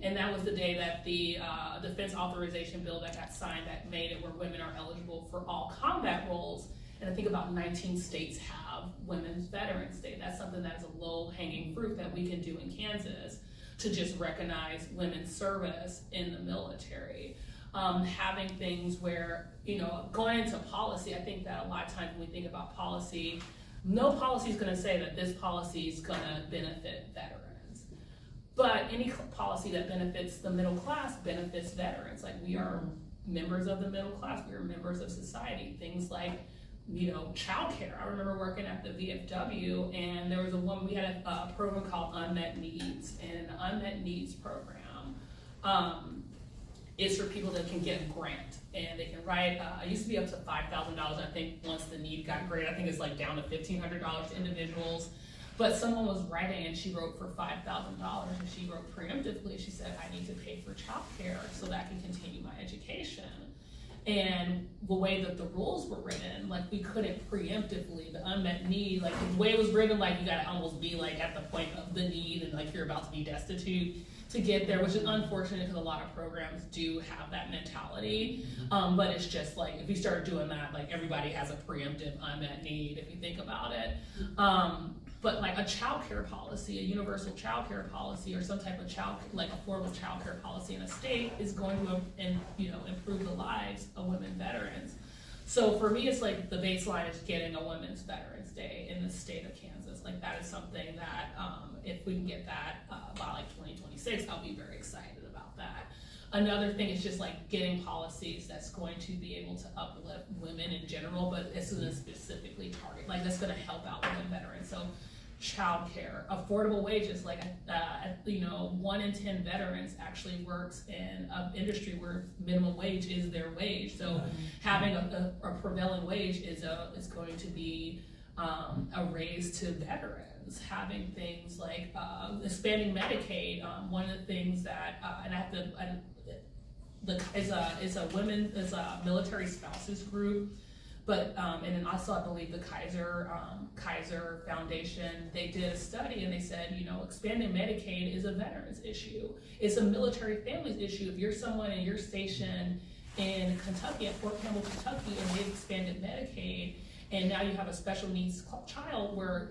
And that was the day that the defense authorization bill that got signed that made it where women are eligible for all combat roles. And I think about 19 states have Women's Veterans Day. That's something that is a low-hanging fruit that we can do in Kansas to just recognize women's service in the military. Having things where, going into policy, I think that a lot of times when we think about policy, no policy is going to say that this policy is going to benefit veterans. But any policy that benefits the middle class benefits veterans. Like, we are members of the middle class, we are members of society. Things like childcare. I remember working at the VFW, and there was a woman, we had a program called Unmet Needs, and the Unmet Needs program is for people that can get a grant, and they can write, it used to be up to $5,000, I think once the need got great, I think it's like down to $1,500 to individuals. But someone was writing, and she wrote for $5,000, and she wrote preemptively, she said, I need to pay for childcare so that I can continue my education. And the way that the rules were written, like we couldn't preemptively, the unmet need, like the way it was written, like you gotta almost be like at the point of the need and like you're about to be destitute to get there, which is unfortunate because a lot of programs do have that mentality. But it's just like, if you start doing that, like everybody has a preemptive unmet need if you think about it. But like a child care policy, a universal child care policy, or some type of affordable child care policy in a state is going to improve the lives of women veterans. So for me, it's like the baseline is getting a Women's Veterans Day in the state of Kansas. Like that is something that if we can get that by like 2026, I'll be very excited about that. Another thing is just like getting policies that's going to be able to uplift women in general, but it's going to specifically target, like that's going to help out women veterans. So childcare, affordable wages, like 1 in 10 veterans actually works in an industry where minimum wage is their wage. So having a prevailing wage is going to be a raise to veterans. Having things like expanding Medicaid. One of the things that is a military spouses group. But, and then also I believe the Kaiser Foundation, they did a study and they said, expanding Medicaid is a veterans issue. It's a military families issue. If you're someone and you're stationed in Kentucky, at Fort Campbell, Kentucky, and they've expanded Medicaid, and now you have a special needs child where,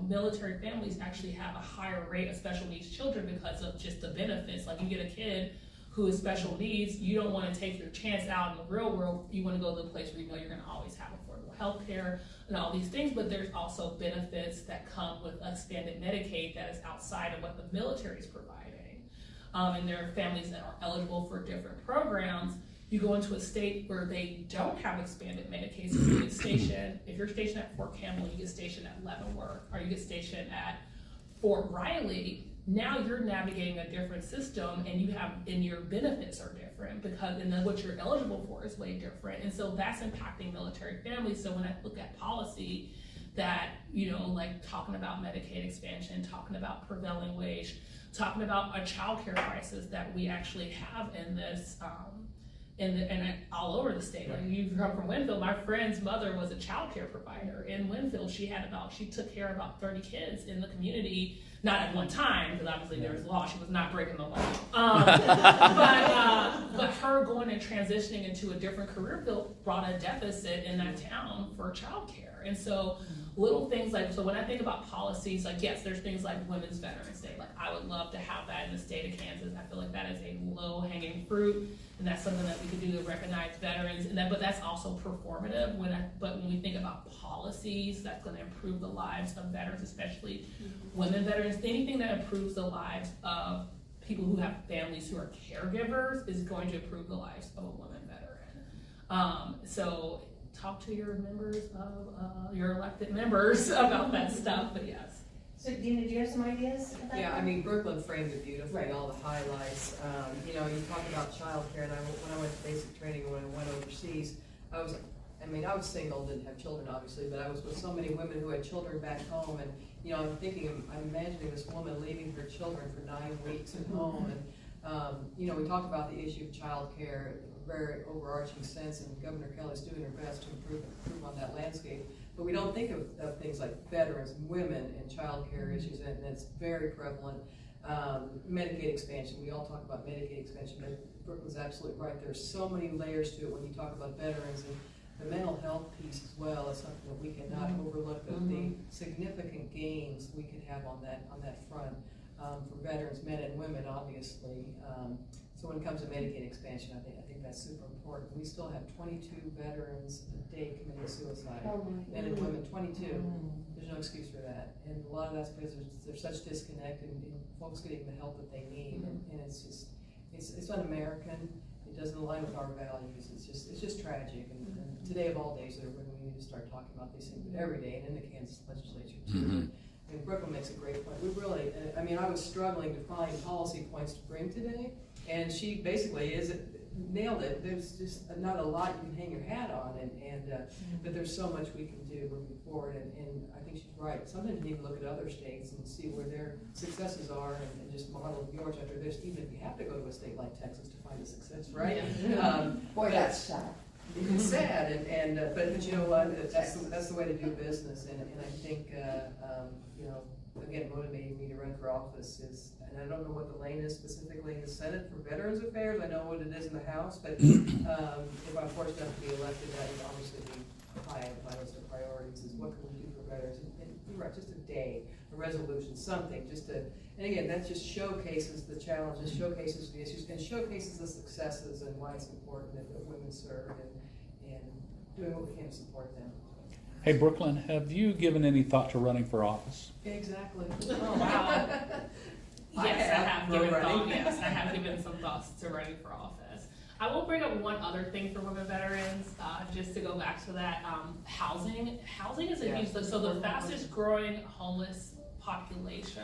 military families actually have a higher rate of special needs children because of just the benefits. Like you get a kid who is special needs, you don't want to take your chance out in the real world. You want to go to the place where you're going to always have affordable health care and all these things, but there's also benefits that come with expanded Medicaid that is outside of what the military is providing. And there are families that are eligible for different programs. You go into a state where they don't have expanded Medicaid, so you get stationed, if you're stationed at Fort Campbell, you get stationed at Leavenworth, or you get stationed at Fort Riley, now you're navigating a different system, and your benefits are different and then what you're eligible for is way different. And so that's impacting military families. So when I look at policy that, like talking about Medicaid expansion, talking about prevailing wage, talking about a child care crisis that we actually have in this, and all over the state. Like you come from Winfield, my friend's mother was a child care provider in Winfield. She took care of about 30 kids in the community, not at one time, because obviously there was law. She was not breaking the law. But her going and transitioning into a different career field brought a deficit in that town for child care. And so little things like, so when I think about policies, like yes, there's things like Women's Veterans Day. Like I would love to have that in the state of Kansas. I feel like that is a low hanging fruit, and that's something that we could do to recognize veterans. But that's also performative. But when we think about policies that's going to improve the lives of veterans, especially women veterans, anything that improves the lives of people who have families who are caregivers is going to improve the lives of a woman veteran. So talk to your members of your elected members about that stuff, but yes. So Dena, do you have some ideas about that? Yeah, I mean, Brooklynne framed it beautifully, Right. all the highlights. You talk about childcare, and when I went to basic training and when I went overseas, I was single, didn't have children obviously, but I was with so many women who had children back home, and I'm imagining this woman leaving her children for 9 weeks at home, and we talk about the issue of childcare in a very overarching sense, and Governor Kelly's doing her best to improve on that landscape. But we don't think of things like veterans, women, and child care issues, and it's very prevalent. Medicaid expansion, we all talk about Medicaid expansion, but Brooklynne's absolutely right. There's so many layers to it when you talk about veterans, and the mental health piece as well is something that we cannot overlook, the significant gains we could have on that front for veterans, men and women, obviously. So when it comes to Medicaid expansion, I think that's super important. We still have 22 veterans a day committing suicide, men and women, 22. There's no excuse for that, and a lot of that's because there's such disconnect in folks getting the help that they need, and it's un-American. it doesn't align with our values, it's just tragic, and today of all days, when we need to start talking about these things, but every day, and in the Kansas legislature too. I mean, Brooklynne makes a great point. We really, I mean, I was struggling to find policy points to bring today, and she basically nailed it. There's just not a lot you can hang your hat on, but there's so much we can do moving forward, and I think she's right. Sometimes you need to look at other states and see where their successes are, and just model yours after this, even if you have to go to a state like Texas to find a success, right? Yeah. Boy, that's sad. It's sad, but you know what, that's the way to do business, and I think, you know, again, motivating me to run for office is, and I don't know what the lane is specifically in the Senate for Veterans Affairs, I know what it is in the House, but if I'm fortunate enough to be elected, that would obviously be high on my list of priorities, is what can we do for veterans, and you're right, just a day, a resolution, something, just to, and again, that just showcases the challenges, showcases the issues, and showcases the successes and why it's important that women serve, and doing what we can to support them. Hey, Brooklynne, have you given any thought to running for office? Exactly. Oh, wow. Yes, I have given running. thought, yes, I have given some thoughts to running for office. I will bring up one other thing for women veterans, just to go back to that, housing. Housing is a huge, so the fastest growing homeless population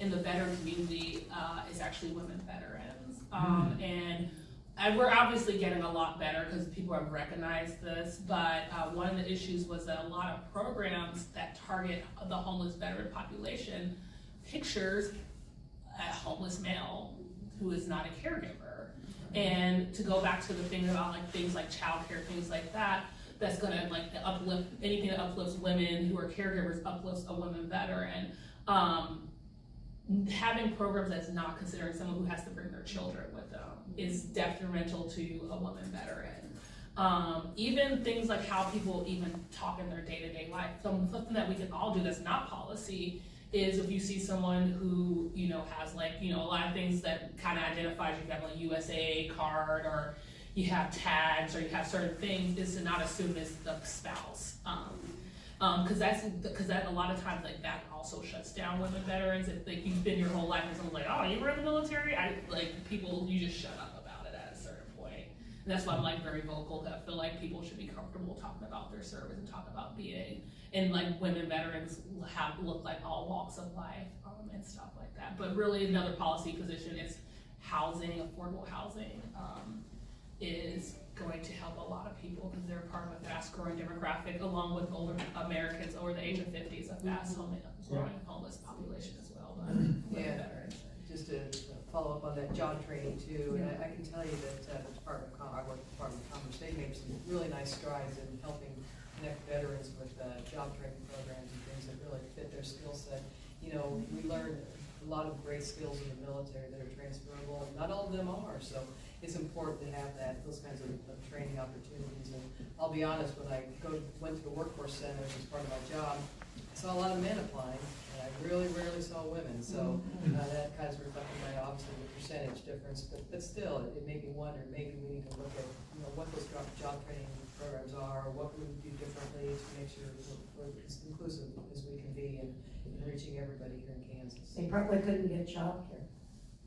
in the veteran community, is actually women veterans. And we're obviously getting a lot better because people have recognized this, but one of the issues was that a lot of programs that target the homeless veteran population pictures a homeless male who is not a caregiver. And to go back to the thing about like things like childcare, things like that, that's gonna like uplift, anything that uplifts women who are caregivers uplifts a women veteran. Having programs that's not considering someone who has to bring their children with them is detrimental to a woman veteran. Even things like how people even talk in their day-to-day life. Something that we can all do that's not policy is if you see someone who, you know, has like, you know, a lot of things that kind of identifies you have like USA card, or you have tags, or you have certain things, is to not assume it's the spouse. Because that a lot of times like that also shuts down women veterans. If like you've been your whole life and someone's like, oh, you were in the military, you just shut up about it at a certain point. And that's why I'm like very vocal, that I feel like people should be comfortable talking about their service and talk about being, and like women veterans look like all walks of life, and stuff like that. But really another policy position is housing, affordable housing, is going to help a lot of people because they're part of a fast growing demographic, along with older Americans over the age of 50 is a fast growing homeless population as well. But Yeah. veterans. Just to follow up on that job training too, and I can tell you that the Department of Commerce, I work at the Department of Commerce, they made some really nice strides in helping connect veterans with job training programs and things that really fit their skill set. You know, we learned a lot of great skills in the military that are transferable, and not all of them are, so it's important to have those kinds of training opportunities. And I'll be honest, when I went to the workforce center as part of my job, I saw a lot of men applying, and I really rarely saw women. So that kind of reflected my, obviously, the percentage difference. But still, it made me wonder, maybe we need to look at, you know, what those job training programs are, or what can we do differently to make sure we're as inclusive as we can be in reaching everybody here in Kansas. They probably couldn't get childcare.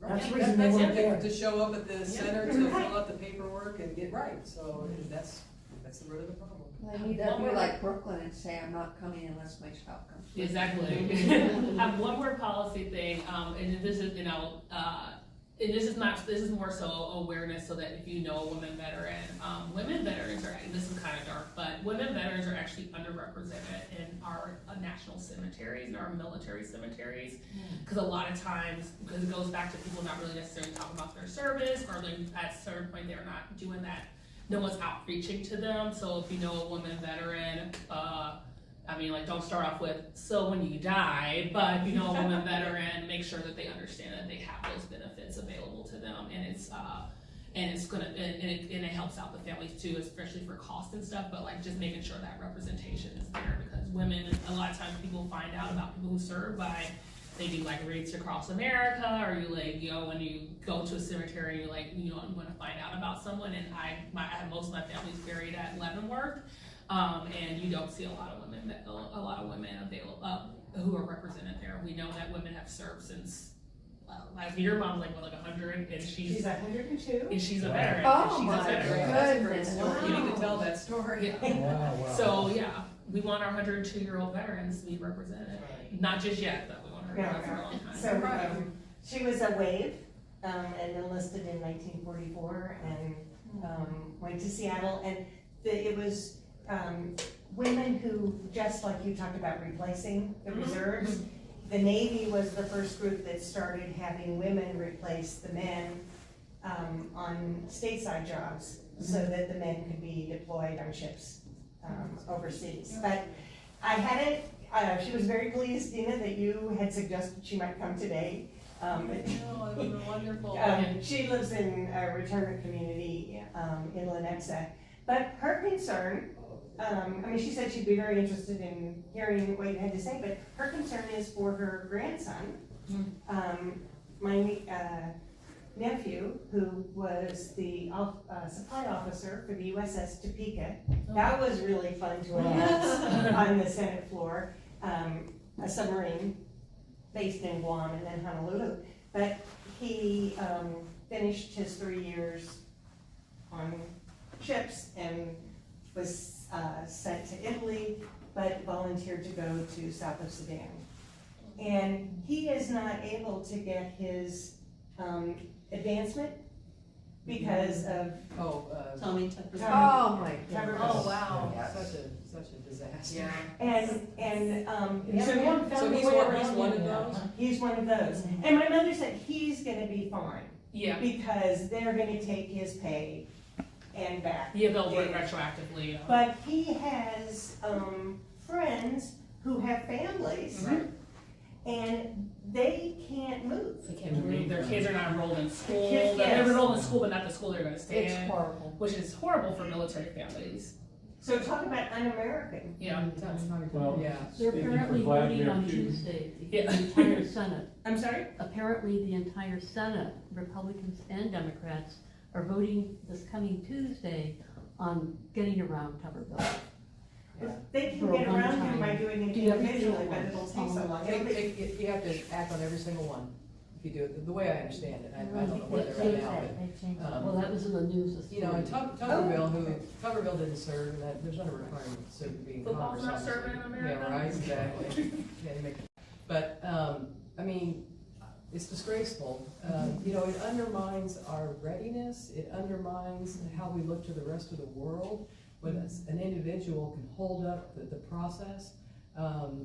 Right. That's the reason they weren't there. To show up at the center to fill out the paperwork and get right, so that's the root of the problem. They need to be like Brooklynne and say, I'm not coming unless my child comes. Exactly. I have one more policy thing, and this is, you know, and this is more so awareness, so that if you know a women veteran, women veterans are, this is kind of dark, but women veterans are actually underrepresented in our national cemeteries and our military cemeteries. Because a lot of times, because it goes back to people not really necessarily talking about their service, or at a certain point they're not doing that, no one's outreaching to them. So if you know a woman veteran, I mean, like, don't start off with, so when you die, but if you know a woman veteran, make sure that they understand that they have those benefits available to them, and it helps out the families too, especially for cost and stuff, but like just making sure that representation is there, because women, a lot of times people find out about people who serve by, they do like rates across America, or you like, you know, when you go to a cemetery, you like, you know, you want to find out about someone, and I have most of my family's buried at Leavenworth. And you don't see a lot of women available, who are represented there. We know that women have served since last year, mom's like, 100, and She's 102. and she's a Wow. veteran. Oh, She's a my veteran. That's a great goodness. story. You need to tell that story. Yeah. Wow, wow. So, yeah, we want our 102-year-old veterans to be represented. Not just yet, but we want her to Yeah. go for a long time. So, she was a wave, and enlisted in 1944, and, went to Seattle, and it was, women who, just like you talked about replacing the reserves, the Navy was the first group that started having women replace the men, on stateside jobs, so that the men could be deployed on ships, overseas. But I had it, she was very pleased, Dena, that you had suggested she might come today. Oh, it would be wonderful. She lives in a retirement community, in Lenexa, but her concern, I mean, she said she'd be very interested in hearing what you had to say, but her concern is for her grandson. My nephew, who was the supply officer for the USS Topeka. That was really fun to announce on the Senate floor, a submarine based in Guam and then Honolulu. But he finished his 3 years on ships and was sent to Italy, but volunteered to go to south of Sudan. And he is not able to get his advancement because of Tommy took Oh, my Tuberculosis. God. Oh, wow. Such a disaster. and So he's one of those? he's one of those. And my mother said he's gonna be fine Yeah, because they're gonna take his pay and back. yeah, they'll work retroactively. But he has friends who have families and they can't move. They can't move, their kids are not enrolled in school, kids, they're yes. enrolled in school, but not the school they're gonna stay in. It's horrible. Which is horrible for military families. So talk about un-American. Yeah. That's not a Well, good, yeah. They're speaking for apparently voting Vladimir on Putin. Tuesday, the Yeah. entire Senate. I'm sorry? Apparently, the entire Senate, Republicans and Democrats, are voting this coming Tuesday on getting around Tuberville. They can For a get around him one-time- by doing it do everything individually, at but once. it'll take so long. You have to act on every single one, if you do it, the way I understand it, I don't know where they're at now, Well, that was in the news this but, you know, and morning. Tuberville didn't serve, and that, there's not a requirement to be in Football's Congress. not obviously. serving in America. Yeah, right, exactly. Yeah, you make, but, I mean, it's disgraceful. You know, it undermines our readiness, it undermines how we look to the rest of the world. When an individual can hold up the process,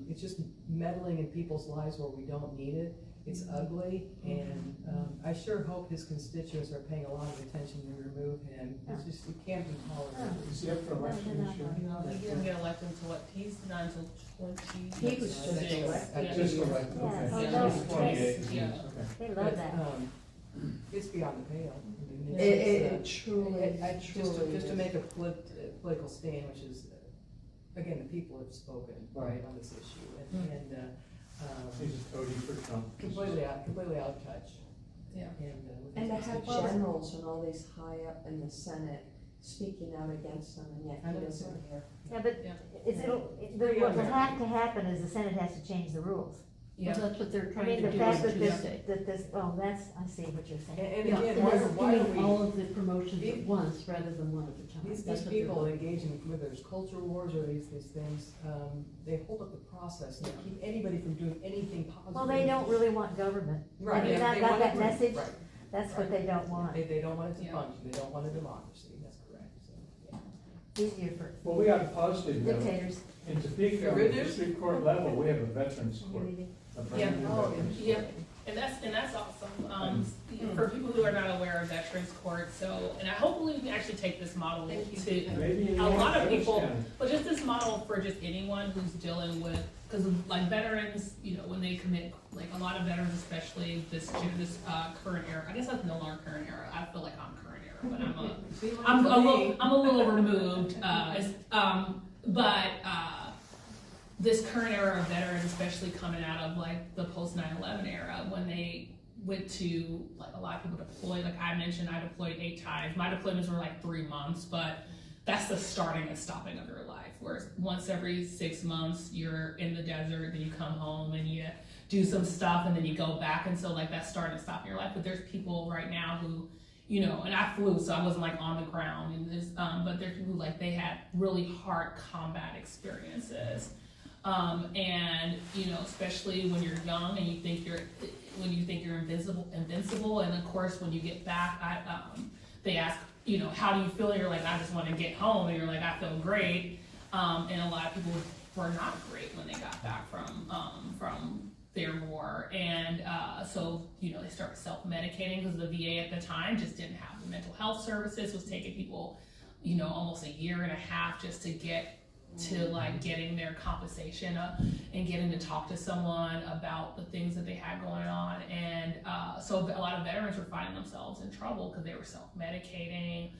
it's just meddling in people's lives where we don't need it. It's ugly, and I sure hope his constituents are paying a lot of attention to remove him. It's just, it can't be tolerated. Is he up for election this year? He didn't get elected until what, he's not until 20. He was just Yeah. Just elected, okay. Yeah. So he's 28, Yeah. okay. They But, love that. it's beyond the pale. I mean, It it's, truly, just truly to is. make a political stand, which is, again, the people have spoken, right, on this issue, and, He's a toady for Trump. completely out of touch. Yeah. With And to his have constituents. generals and all these high up in the Senate speaking out against them, and yet I know. he doesn't care. Yeah, but Yeah. what will have to happen is the Senate has to change the rules. Well, that's what they're I trying mean, to the do fact on that this, Tuesday. I see what you're saying. And Yeah, again, and they're why do doing we, all of the promotions at once rather than one at a time. these That's what they're people doing. engaging, whether it's culture wars or these things, they hold up the process, and they keep anybody from doing anything positive. Well, they don't really want government. Right, Have you they not got want that it- message? right. That's what they don't want. They don't want it to Yeah. function, they don't want a democracy, that's correct, so, yeah. Easier for Well, we have a positive note. dictators. In Topeka, on the district court level, we have a veterans court. A brand new Oh, veterans Yeah. court. And that's awesome. For people who are not aware of Veterans Court, so, and I hopefully we can actually take this model to Maybe in a lot of Advocacy people, County. but just this model for just anyone who's dealing with, because like veterans, you know, when they commit, like a lot of veterans, especially this current era, I guess that's no longer current era, I feel like I'm current era, but See, like I'm me. a little removed, but this current era of veterans, especially coming out of like the post 9/11 era, when they went to, like a lot of people deployed, like I mentioned, I deployed 8 times. My deployments were like 3 months, but that's the starting and stopping of your life. where once every 6 months you're in the desert, then you come home and you do some stuff and then you go back, and so like that's starting to stop in your life. But there's people right now who, you know, and I flew, so I wasn't like on the ground, and there's, but there's people who like they had really hard combat experiences, and you know, especially when you're young and you think you're invincible, and of course when you get back, they ask, you know, how do you feel? And you're like, I just want to get home, and you're like, I feel great, and a lot of people were not great when they got back from their war, and so you know they start self-medicating because the VA at the time just didn't have the mental health services. Was taking people, you know, almost a year and a half just to get to like getting their compensation and getting to talk to someone about the things that they had going on, and so a lot of veterans were finding themselves in trouble because they were self-medicating.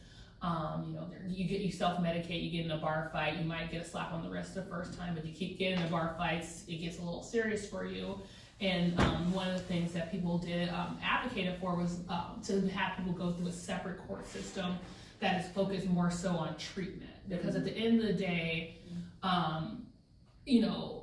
You know, you self-medicate, you get in a bar fight, you might get a slap on the wrist the first time, but you keep getting in bar fights, it gets a little serious for you. And one of the things that people did advocated for was to have people go through a separate court system that is focused more so on treatment. Because at the end of the day, you know,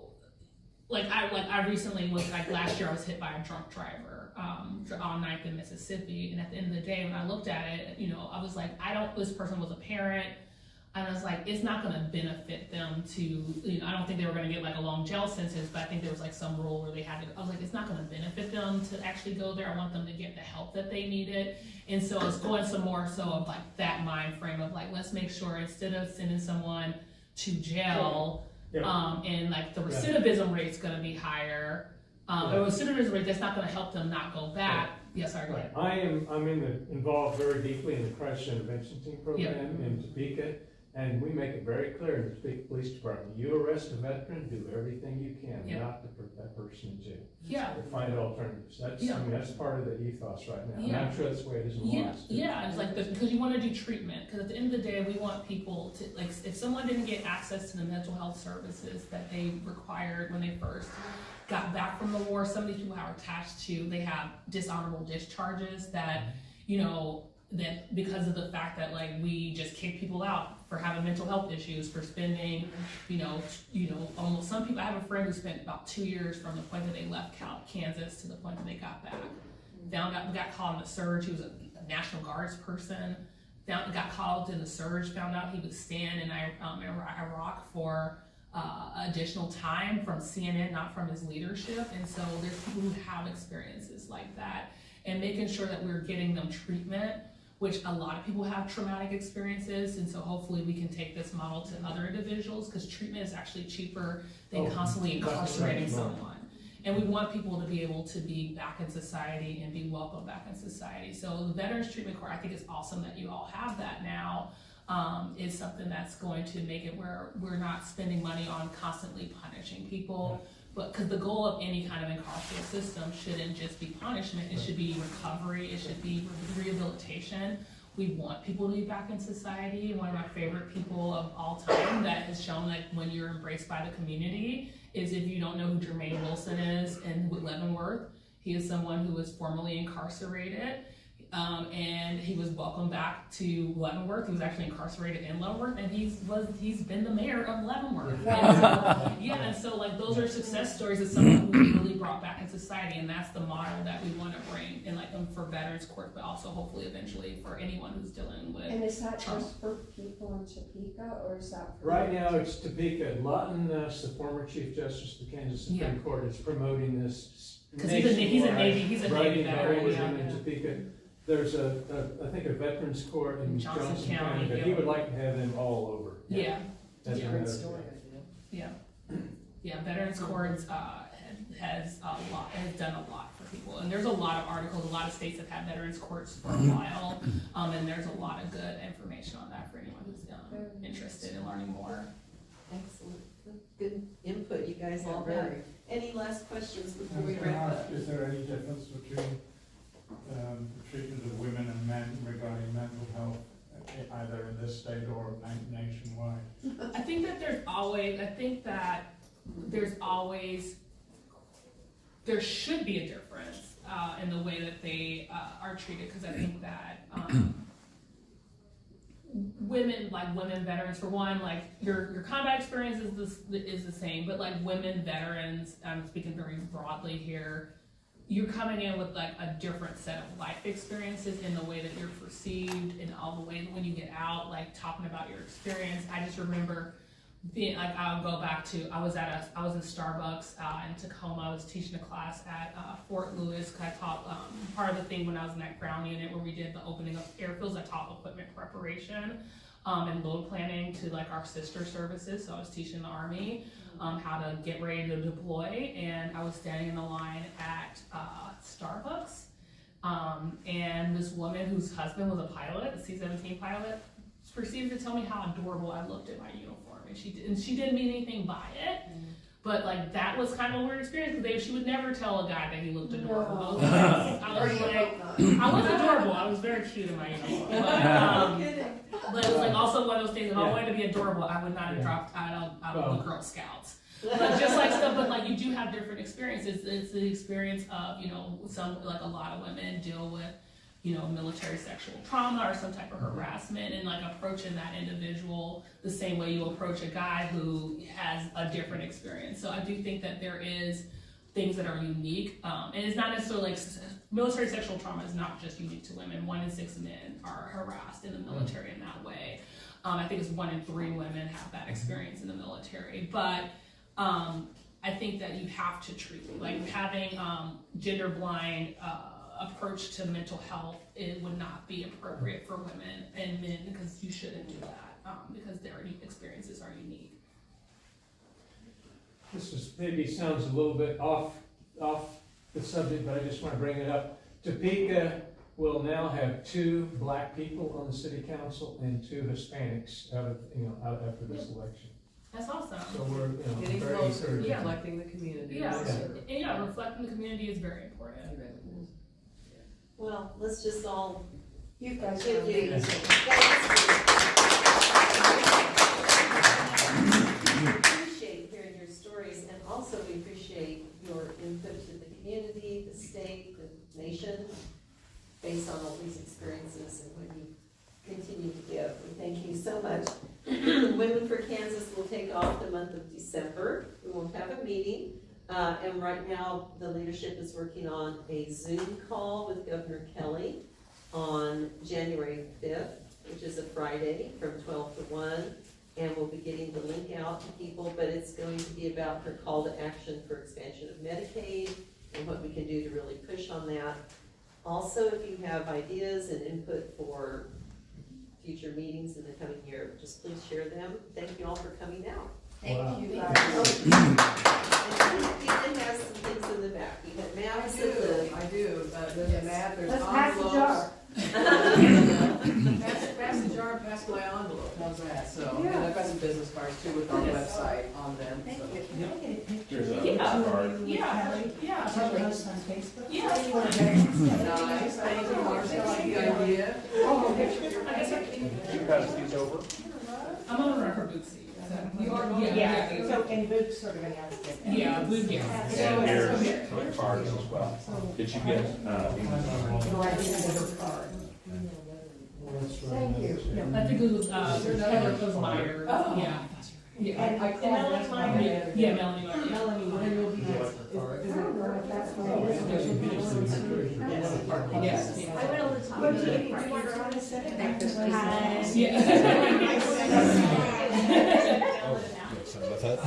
I recently was like last year I was hit by a drunk driver on 9th in Mississippi, and at the end of the day when I looked at it, you know, I was like, this person was a parent, and I was like, it's not going to benefit them to, you know, I don't think they were going to get like a long jail sentence, but I think there was like some rule where they had to, I was like, it's not going to benefit them to actually go there. I want them to get the help that they needed. And so it's going some more so of like that mind frame of like, let's make sure instead of sending someone to jail, and like the recidivism rate's going to be higher, or recidivism rate that's not going to help them not go back. Yes, sorry, go ahead. I'm involved very deeply in the crisis intervention team program in Topeka, and we make it very clear in the Topeka Police Department, you arrest a veteran, do everything you can not to put that person in jail. Yeah. Or find alternatives. That's, I mean, that's part of the ethos right now. Yeah. And I'm sure that's the way it is in Lawrence. Yeah, it's like because you want to do treatment, because at the end of the day, we want people to, like, if someone didn't get access to the mental health services that they required when they first got back from the war, some of these people are attached to, they have dishonorable discharges that, you know, that because of the fact that like we just kick people out for having mental health issues, for spending, you know, almost some people, I have a friend who spent about 2 years from the point that they left Kansas to the point that they got back. Got caught in the surge. He was a National Guards person. Got caught in the surge, found out he would stand in Iraq for additional time from CNN, not from his leadership. And so there's people who have experiences like that, and making sure that we're getting them treatment, which a lot of people have traumatic experiences, and so hopefully we can take this model to other individuals, because treatment is actually cheaper than constantly incarcerating someone. And we want people to be able to be back in society and be welcome back in society. So the Veterans Treatment Court, I think it's awesome that you all have that now. Is something that's going to make it where we're not spending money on constantly punishing people. But because the goal of any kind of incarcerated system shouldn't just be punishment, it should be recovery, it should be rehabilitation. We want people to be back in society. And one of my favorite people of all time that has shown that when you're embraced by the community is, if you don't know who Jermaine Wilson is in Leavenworth, he is someone who was formerly incarcerated. And he was welcomed back to Leavenworth. He was actually incarcerated in Leavenworth, and he's been the mayor of Leavenworth. And so like those are success stories of someone who was really brought back in society, and that's the model that we want to bring in, like for veterans court, but also hopefully eventually for anyone who's dealing with. And is that just for people in Topeka, or is that for Right now it's Topeka. Lawton Ness, the former Chief Justice of the Kansas Supreme Court, is promoting this. Because he's a Navy veteran. In Topeka. There's I think a veterans court in Johnson County, but he would like to have them all over. That's a great story. Veterans courts has done a lot for people, and there's a lot of articles. A lot of states have had veterans courts for a while, and there's a lot of good information on that for anyone who's interested in learning more. Excellent, good input you guys all have. Any last questions before we wrap up? Is there any difference between the treatment of women and men regarding mental health, either in this state or nationwide? I think that there should be a difference in the way that they are treated, because I think that women veterans, for one, like your combat experience is the same, but like women veterans, I'm speaking very broadly here, you're coming in with like a different set of life experiences in the way that you're perceived, in all the way when you get out, like talking about your experience. I just remember being like, I'll go back to, I was in Starbucks in Tacoma. I was teaching a class at Fort Lewis, cause I taught part of the thing when I was in that ground unit where we did the opening of airfields. I taught equipment preparation and load planning to like our sister services. So I was teaching the Army how to get ready to deploy, and I was standing in the line at Starbucks, and this woman whose husband was a pilot, a C-17 pilot, proceeded to tell me how adorable I looked in my uniform, and she didn't mean anything by it, but like that was kind of a weird experience because she would never tell a guy that he looked adorable. No. I was adorable. I was very cute in my uniform, but it was like also one of those things. If I wanted to be adorable, I would not have dropped out of the Girl Scouts. But just like stuff, but like you do have different experiences. It's the experience of, you know, some, like a lot of women deal with, you know, military sexual trauma or some type of harassment, and like approaching that individual the same way you approach a guy who has a different experience. So I do think that there is things that are unique, and it's not necessarily like military sexual trauma is not just unique to women. 1 in 6 men are harassed in the military in that way. I think it's 1 in 3 women have that experience in the military, but I think that you have to treat, like having gender blind approach to mental health, it would not be appropriate for women and men, because you shouldn't do that because their experiences are unique. This is maybe sounds a little bit off the subject, but I just want to bring it up. Topeka will now have 2 black people on the city council and 2 Hispanics out after this election. That's awesome. So we're Getting very closer, encouraging. reflecting the community. Yeah, reflecting the community is very important. Well, let's just all You guys give are you. amazing. We appreciate hearing your stories, and also we appreciate your input to the community, the state, the nation, based on all these experiences and what you continue to give. We thank you so much. Women for Kansas will take off the month of December. We won't have a meeting. And right now, the leadership is working on a Zoom call with Governor Kelly on January 5th, which is a Friday, from 12 to 1. And we'll be getting the link out to people, but it's going to be about her call to action for expansion of Medicaid and what we can do to really push on that. Also, if you have ideas and input for future meetings in the coming year, just please share them. Thank you all for coming out. Thank you And guys. Ethan has some things in the back. You have maps of the. I do, there's a map, there's Let's pass the jar. Pass the jar, pass my envelope, how's that? So, and I've got some business cards too with our website on them. Thank so. you. Can I get a picture? Yeah. Yeah. Post on Facebook? Yeah. You want to get it? Nice, thank you, Marcia, I like the idea. Oh, picture. I guess I can. You pass these over? I'm on a record boot seat. You are, Yeah, so, and Luke's sort of announced it. Yeah, boot, yeah. So, Here's some cards as well. Did you get, No, I didn't get her card. Thank you. I think it was, Heather Kozmeyer. Oh. Yeah. Yeah. And I called Melanie Meyer. Yeah, Melanie Meyer. Melanie, when will be next? I don't know if that's what it is. Yes. I went over the top What of do it. you want her on the Senate? Yeah. sorry about that. I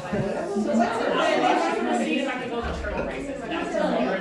can go to turtle races. That's